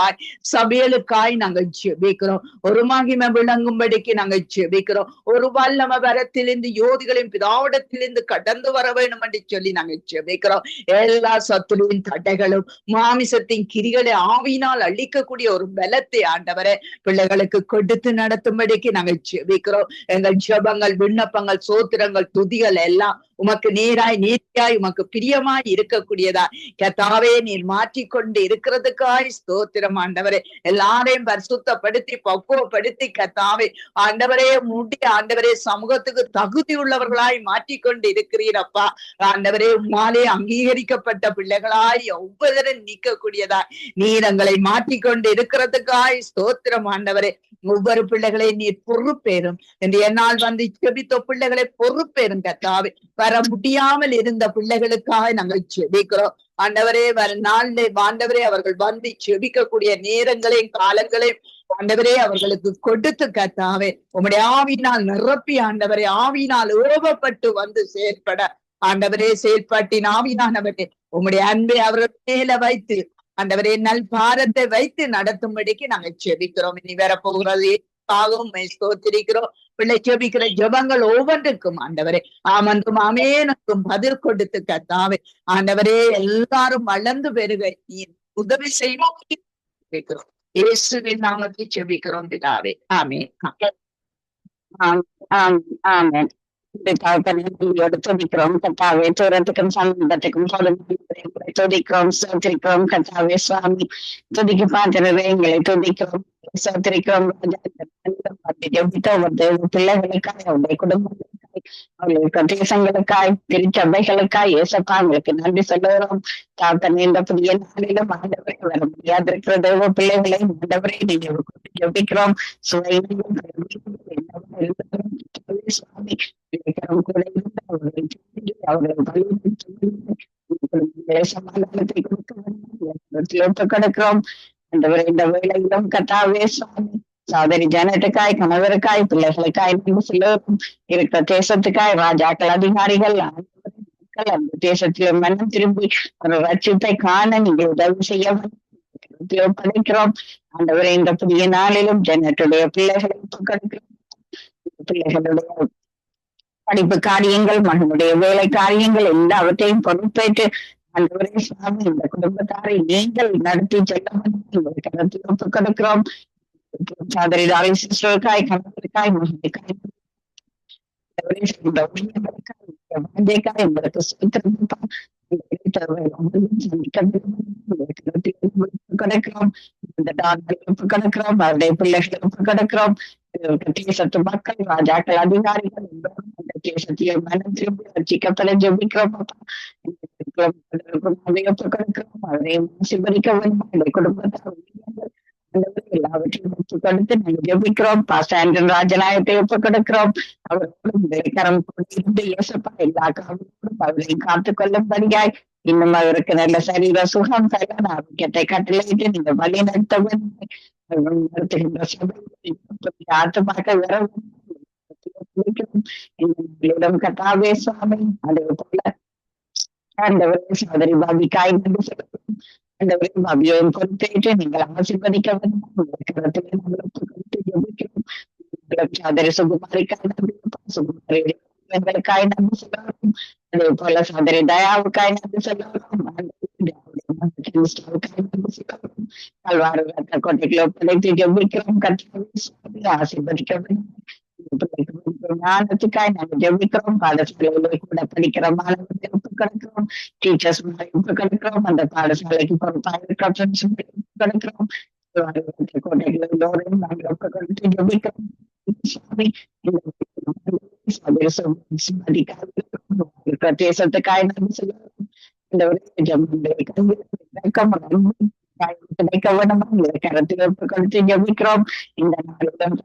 B: சபைகளுக்காய் நாங்கள் ஜெபிக்கிறோம். ஒரு மகிமை விளங்கும்படிக்கு நாங்கள் ஜெபிக்கிறோம். ஒரு வல்லம வரத்திலிருந்து யோதிகளின் பிதாவிடத்திலிருந்து கடந்து வர வேண்டும் என்று சொல்லி நாங்கள் ஜெபிக்கிறோம். எல்லா சத்துருவின் தடைகளும் மாமிசத்தின் கிரிகளை ஆவியினால் அழிக்கக்கூடிய ஒரு பலத்தை ஆண்டவரே பிள்ளைகளுக்கு கொடுத்து நடத்தும்படிக்கு நாங்கள் ஜெபிக்கிறோம். எங்கள் ஜெபங்கள் விண்ணப்பங்கள் சோத்திரங்கள் துதிகள் எல்லாம் உமக்கு நேராய் நீதியாய் உமக்கு பிரியமாய் இருக்கக்கூடியதா கர்த்தாவே நீர் மாற்றிக்கொண்டு இருக்கிறதுக்காய் ஸ்தோத்திரம் ஆண்டவரே. எல்லாரையும் பரிசுத்தப்படுத்தி பக்குவப்படுத்தி கர்த்தாவே ஆண்டவரே முடிய ஆண்டவரே சமூகத்துக்கு தகுதி உள்ளவர்களாய் மாற்றிக்கொண்டு இருக்கிறீரப்பா. ஆண்டவரே உம்மாலே அங்கீகரிக்கப்பட்ட பிள்ளைகளாய் ஒவ்வொருவரும் நீக்கக்கூடியதாய் நீர் எங்களை மாற்றிக்கொண்டு இருக்கிறதுக்காய் ஸ்தோத்திரம் ஆண்டவரே. ஒவ்வொரு பிள்ளைகளை நீர் பொறுப்பேறும் என்று என்னால் வந்து ஜெபித்த பிள்ளைகளை பொறுப்பேறும் கர்த்தாவே. வர முடியாமல் இருந்த பிள்ளைகளுக்காக நாங்கள் ஜெபிக்கிறோம் ஆண்டவரே. வர நாளிலே ஆண்டவரே அவர்கள் வந்து ஜெபிக்கக்கூடிய நேரங்களையும் காலங்களையும் ஆண்டவரே அவர்களுக்கு கொடுத்து கர்த்தாவே உம்முடைய ஆவியினால் நிரப்பி ஆண்டவரே ஆவியினால் ஏவப்பட்டு வந்து செயற்பட ஆண்டவரே செயல்பாட்டின் ஆவியானவரே உம்முடைய அன்பை அவர்கள் மேல வைத்து ஆண்டவரே நல் பாரத்தை வைத்து நடத்தும்படிக்கு நாங்கள் ஜெபிக்கிறோம். இனி வேற போகிறது ஸ்தோத்திரிக்கிறோம். பிள்ளை ஜெபிக்கிற ஜெபங்கள் ஒவ்வொன்றுக்கும் ஆண்டவரே ஆமன்றும் ஆமேனுக்கும் பதில் கொடுத்து கர்த்தாவே ஆண்டவரே எல்லாரும் வளர்ந்து பெருக நீ உதவி செய்வோம். இயேசுவின் நாமத்தை ஜெபிக்கிறோம் பிதாவே. ஆமென்.
G: ஆமென். துதிக்கிறோம் கர்த்தாவே. தூரத்துக்கும் சம்பந்தத்துக்கும் துதிக்கிறோம் சோத்திரிக்கிறோம் கர்த்தாவே. சுவாமி துதிக்கு பாத்திரவே எங்களை துதிக்கிறோம் சோத்திரிக்கிறோம். பிள்ளைகளுக்காய் அவருடைய குடும்பங்களுக்காய் அவர்களுக்கு தேசங்களுக்காய் திருச்சபைகளுக்காய் ஏசப்பா உங்களுக்கு நன்றி சொல்லுகிறோம். தாத்தன் இந்த புதிய நாளிலும் ஆண்டவரை வர முடியாது இருக்கிற தேவ பிள்ளைகளை ஆண்டவரை நீங்க ஜெபிக்கிறோம். சுவையிலும் சுவாமி சமாதானத்தை கொடுக்க கிடக்கிறோம். இந்த வேளையிலும் கர்த்தாவே சுவாமி சோதரி ஜனத்துக்காய் கணவருக்காய் பிள்ளைகளுக்காய் சொல்லும் இருக்கிற தேசத்துக்காய் ராஜாக்கள் அதிகாரிகள் அந்த தேசத்திலும் மனம் திரும்பி ஒரு ரட்சிப்பை காண நீங்கள் உதவி செய்ய படைக்கிறோம். ஆண்டவரை இந்த புதிய நாளிலும் ஜனத்துடைய பிள்ளைகளை கொடுக்கிறோம். பிள்ளைகளுடைய படிப்பு காரியங்கள் மகனுடைய வேலை காரியங்கள் எல்லாவற்றையும் பொறுப்பேற்று ஆண்டவரே சுவாமி இந்த குடும்பத்தாரை நீங்கள் நடத்தி செல்ல கணத்தில் ஒப்புக் கொடுக்கிறோம். சோதரிதாரை சிஸ்டருக்காய் கணவருக்காய் மகனுக்காய் உங்களுக்கு கிடைக்கிறோம். அவருடைய பிள்ளைகளை ஒப்புக் கொடுக்கிறோம். தேசத்து மக்கள் ராஜாக்கள் அதிகாரிகள் தேசத்திலே மனம் திரும்பி ரட்சிக்கப்பட ஜெபிக்கிறோம். அவரையும் சிபரிக்க வேண்டும். குடும்பத்தார் எல்லாவற்றையும் ஒப்புக் கொடுத்து நாங்கள் ஜெபிக்கிறோம். பாஸ்டர் ராஜநாயகத்தை ஒப்புக் கொடுக்கிறோம். அவர்களும் கரம் கொண்டு இயேசப்பா எல்லா காவலோடும் அவரையும் காத்துக் கொள்ளும்படியாய் இன்னும் அவருக்கு நல்ல சரீர சுகம் கல்யாண ஆரோக்கியத்தை கட்டளையிட்டு நீங்க வழி நடத்த வேண்டும். ஆத்துமாக்கள் வர கட்டாவே சுவாமி அதே போல சோதரி பாபிக்காய்
B: ஆண்டவரே அபியோகம் கொடுத்துட்டு நீங்கள் ஆசீர்வதிக்க வேண்டும். உங்கள் கரத்திலே நாங்கள் ஒப்புக்கொடுத்து ஜெபிக்கிறோம். சகோதரி சுகுமாரிக்காய் நன்றி அப்பா. சுகுமாரி எங்களுக்காய் நன்றி சொல்லுவோம். அதே போல சகோதரி தயாவுக்காய் நன்றி சொல்லுவோம். கல்வாறு ரத்த கோட்டைகளை ஒப்படைத்து ஜெபிக்கிறோம். கர்த்தரை ஆசீர்வதிக்க வேண்டும். ஞானத்துக்காய் நாங்கள் ஜெபிக்கிறோம். பாடசாலையிலே கூட படிக்கிற மாணவர்களை ஒப்புக் கொடுக்கிறோம். டீச்சர்ஸ் ஒப்புக் கொடுக்கிறோம். அந்த பாடசாலைக்கு பொறுப்பாக இருக்கிற ஃப்ரெண்ட்ஸ் கொடுக்கிறோம். கோட்டைகளை எல்லோரையும் நாங்கள் ஒப்புக் கொடுத்து ஜெபிக்கிறோம். சுவாமி, தேசத்துக்காய் நாங்கள் சொல்லுவோம். இந்த ஒரு கிடைக்க வேண்டுமா கரத்தில் ஒப்புக் கொடுத்து ஜெபிக்கிறோம். இந்த நாளிடம்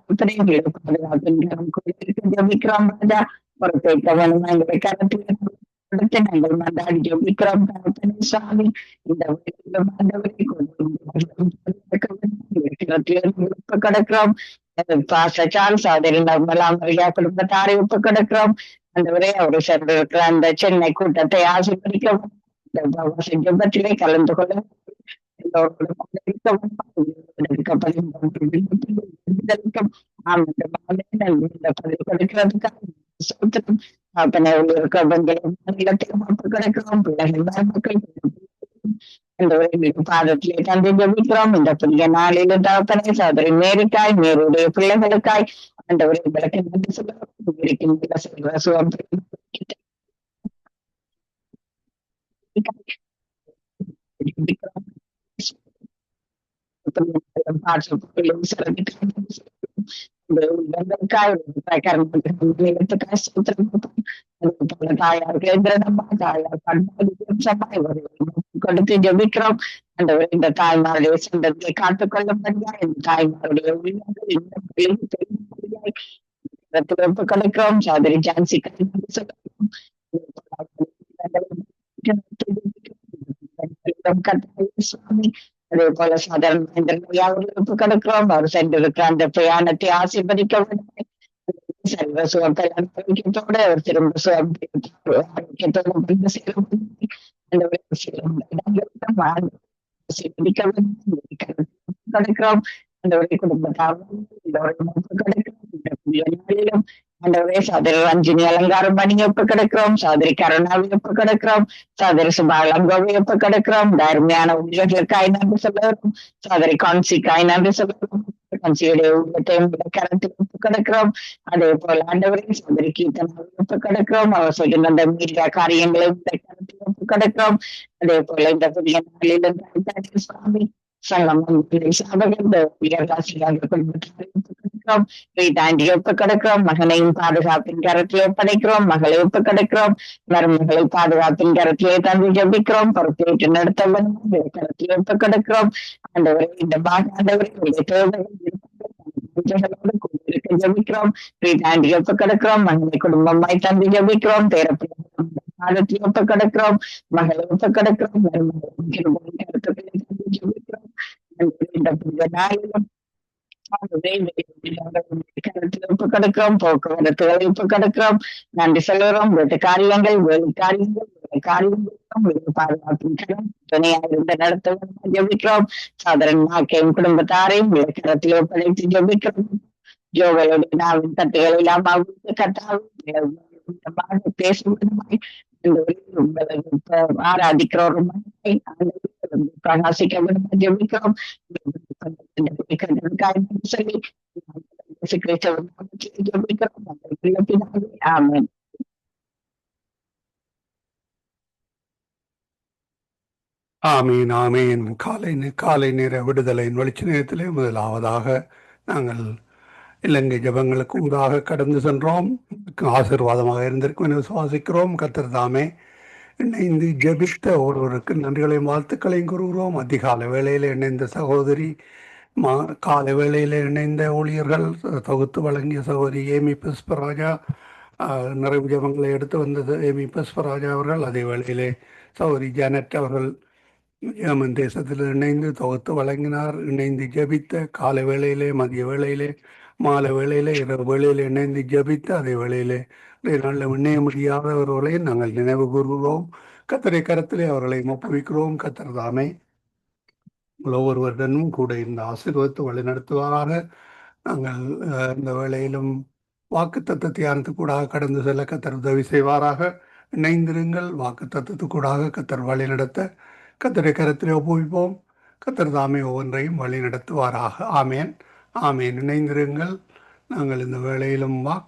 B: ஜெபிக்கிறோம். ராஜா பொறுப்பேற்க வேண்டுமா எங்களை கரத்தில் கொடுத்து நாங்கள் மன்றாடி ஜெபிக்கிறோம். சுவாமி, இந்த ஒப்புக் கொடுக்கிறோம். பாஸ்டர் சகோதரி நர்மலா மரியா குடும்பத்தாரை ஒப்புக் கொடுக்கிறோம். ஆண்டவரே அவரை சேர்ந்திருக்கிற அந்த சென்னை கூட்டத்தை ஆசீர்வதிக்கவும். ஜெபத்திலே கலந்து கொள்ள பாதத்திலே தந்தை ஜெபிக்கிறோம். இந்த புதிய நாளில் தகப்பனே சகோதரி மேரிக்காய் மேருடைய பிள்ளைகளுக்காய் ஆண்டவரை விளக்கு நன்றி சொல்லுவோம். கொடுத்து ஜெபிக்கிறோம். இந்த தாய்மாருடைய சொந்தத்தை காத்துக்கொள்ளும்படியா இந்த தாய்மாருடைய ஒப்புக் கொடுக்கிறோம். சாதரி ஜான்சி சுவாமி, அதே போல சாதாரண ஒப்புக் கொடுக்கிறோம். அவர் சென்றிருக்கிற அந்த பிரயாணத்தை ஆசீர்வதிக்க வேண்டும். சர்வ சுகத்தோடு அவர் திரும்ப கொடுக்கிறோம். அந்த குடும்பத்தாரும் ஆண்டவரே சகோதரி ரஞ்சினி அலங்காரம் பண்ணி ஒப்புக் கொடுக்கிறோம். சகோதரி கருணாவை ஒப்புக் கொடுக்கிறோம். சகோதரி சுபாலங்கோவை ஒப்புக் கொடுக்கிறோம். தர்மையான உயிர்களுக்காய் நன்றி சொல்லுவோம். சகோதரி கான்சிக்காய் நன்றி சொல்லுவோம். கான்சியுடைய உள்ளத்தையும் கரத்தில் ஒப்புக் கொடுக்கிறோம். அதே போல ஆண்டவரே சகோதரி கீர்த்தனாவை ஒப்புக் கொடுக்கிறோம். அவர் சொல்லுகின்ற அந்த மீடியா காரியங்களை கரத்தில் ஒப்புக் கொடுக்கிறோம். அதே போல இந்த புதிய நாளில் சுவாமி சங்கமம் ஒப்புக் கொடுக்கிறோம். மகனையும் பாதுகாப்பின் கரத்திலே ஒப்படைக்கிறோம். மகளை ஒப்புக் கொடுக்கிறோம். மருமகளை பாதுகாப்பின் கரத்திலே தந்து ஜெபிக்கிறோம். பொறுப்பேற்று நடத்த வேண்டும் கரத்திலே ஒப்புக் கொடுக்கிறோம். ஆண்டவரை இந்த ஆண்டவரை ஜெபிக்கிறோம். ஒப்புக் கொடுக்கிறோம். மகனை குடும்பமாய் தந்து ஜெபிக்கிறோம். பாதத்தில் ஒப்புக் கொடுக்கிறோம். மகளை ஒப்புக் கொடுக்கிறோம். ஒப்புக் கொடுக்கிறோம். போக்குவரத்துகளை ஒப்புக் கொடுக்கிறோம். நன்றி சொல்லுகிறோம். வீட்டு காரியங்கள் வேலை காரியங்கள் பாதுகாப்பின் துணையாக நடத்த ஜெபிக்கிறோம். சாதாரண மாக்கையும் குடும்பத்தாரையும் விளக்கரத்தில் ஒப்படைத்து ஜெபிக்கிறோம். ஜோகளுடைய நாவின் கட்டுகளை எல்லாம் கட்டாவும் பேசுவதுமாய் ஆராதிக்கிறோம். பிரகாசிக்க ஜெபிக்கிறோம். ஆமென்.
A: ஆமீன் ஆமீன். காலை நேர விடுதலையின் வெளிச்ச நேரத்திலே முதலாவதாக நாங்கள் இலங்கை ஜபங்களுக்கு ஊடாக கடந்து சென்றோம். ஆசீர்வாதமாக இருந்திருக்கும் என விசுவாசிக்கிறோம். கர்த்தர் தாமே இணைந்து ஜபித்த ஒருவருக்கு நன்றிகளையும் வாழ்த்துக்களையும் கூறுகிறோம். அதிகாலை வேளையில் இணைந்த சகோதரி, காலை வேளையில் இணைந்த ஊழியர்கள், தொகுத்து வழங்கிய சகோதரி ஏமி புஷ்பராஜா, நிறைவு ஜபங்களை எடுத்து வந்தது ஏமி புஷ்பராஜா அவர்கள். அதே வேளையிலே சகோதரி ஜானட் அவர்கள் ஏமன் தேசத்தில் இணைந்து தொகுத்து வழங்கினார். இணைந்து ஜபித்த காலை வேளையிலே, மதிய வேளையிலே, மாலை வேளையிலே, இரவு வேளையிலே இணைந்து ஜபித்து அதே வேளையிலே நாளில் இணைய முடியாதவர்களையும் நாங்கள் நினைவு கூறுகிறோம். கர்த்தரை கரத்திலே அவர்களை ஒப்புவிக்கிறோம். கர்த்தர் தாமே ஒவ்வொருவருடனும் கூட இந்த ஆசீர்வாதத்தை வழிநடத்துவாராக. நாங்கள் இந்த வேளையிலும் வாக்குத்தத்த தியானத்துக்கூடாக கடந்து செல்ல கத்தர் உதவி செய்வாராக. இணைந்திருங்கள். வாக்குத்தத்தத்துக்கூடாக கத்தர் வழி நடத்த கத்தரை கரத்திலே ஒப்புவிப்போம். கத்தர் தாமே ஒவ்வொன்றையும் வழி நடத்துவாராக. ஆமேன், ஆமேன். இணைந்திருங்கள். நாங்கள் இந்த வேளையிலும் வாக்கு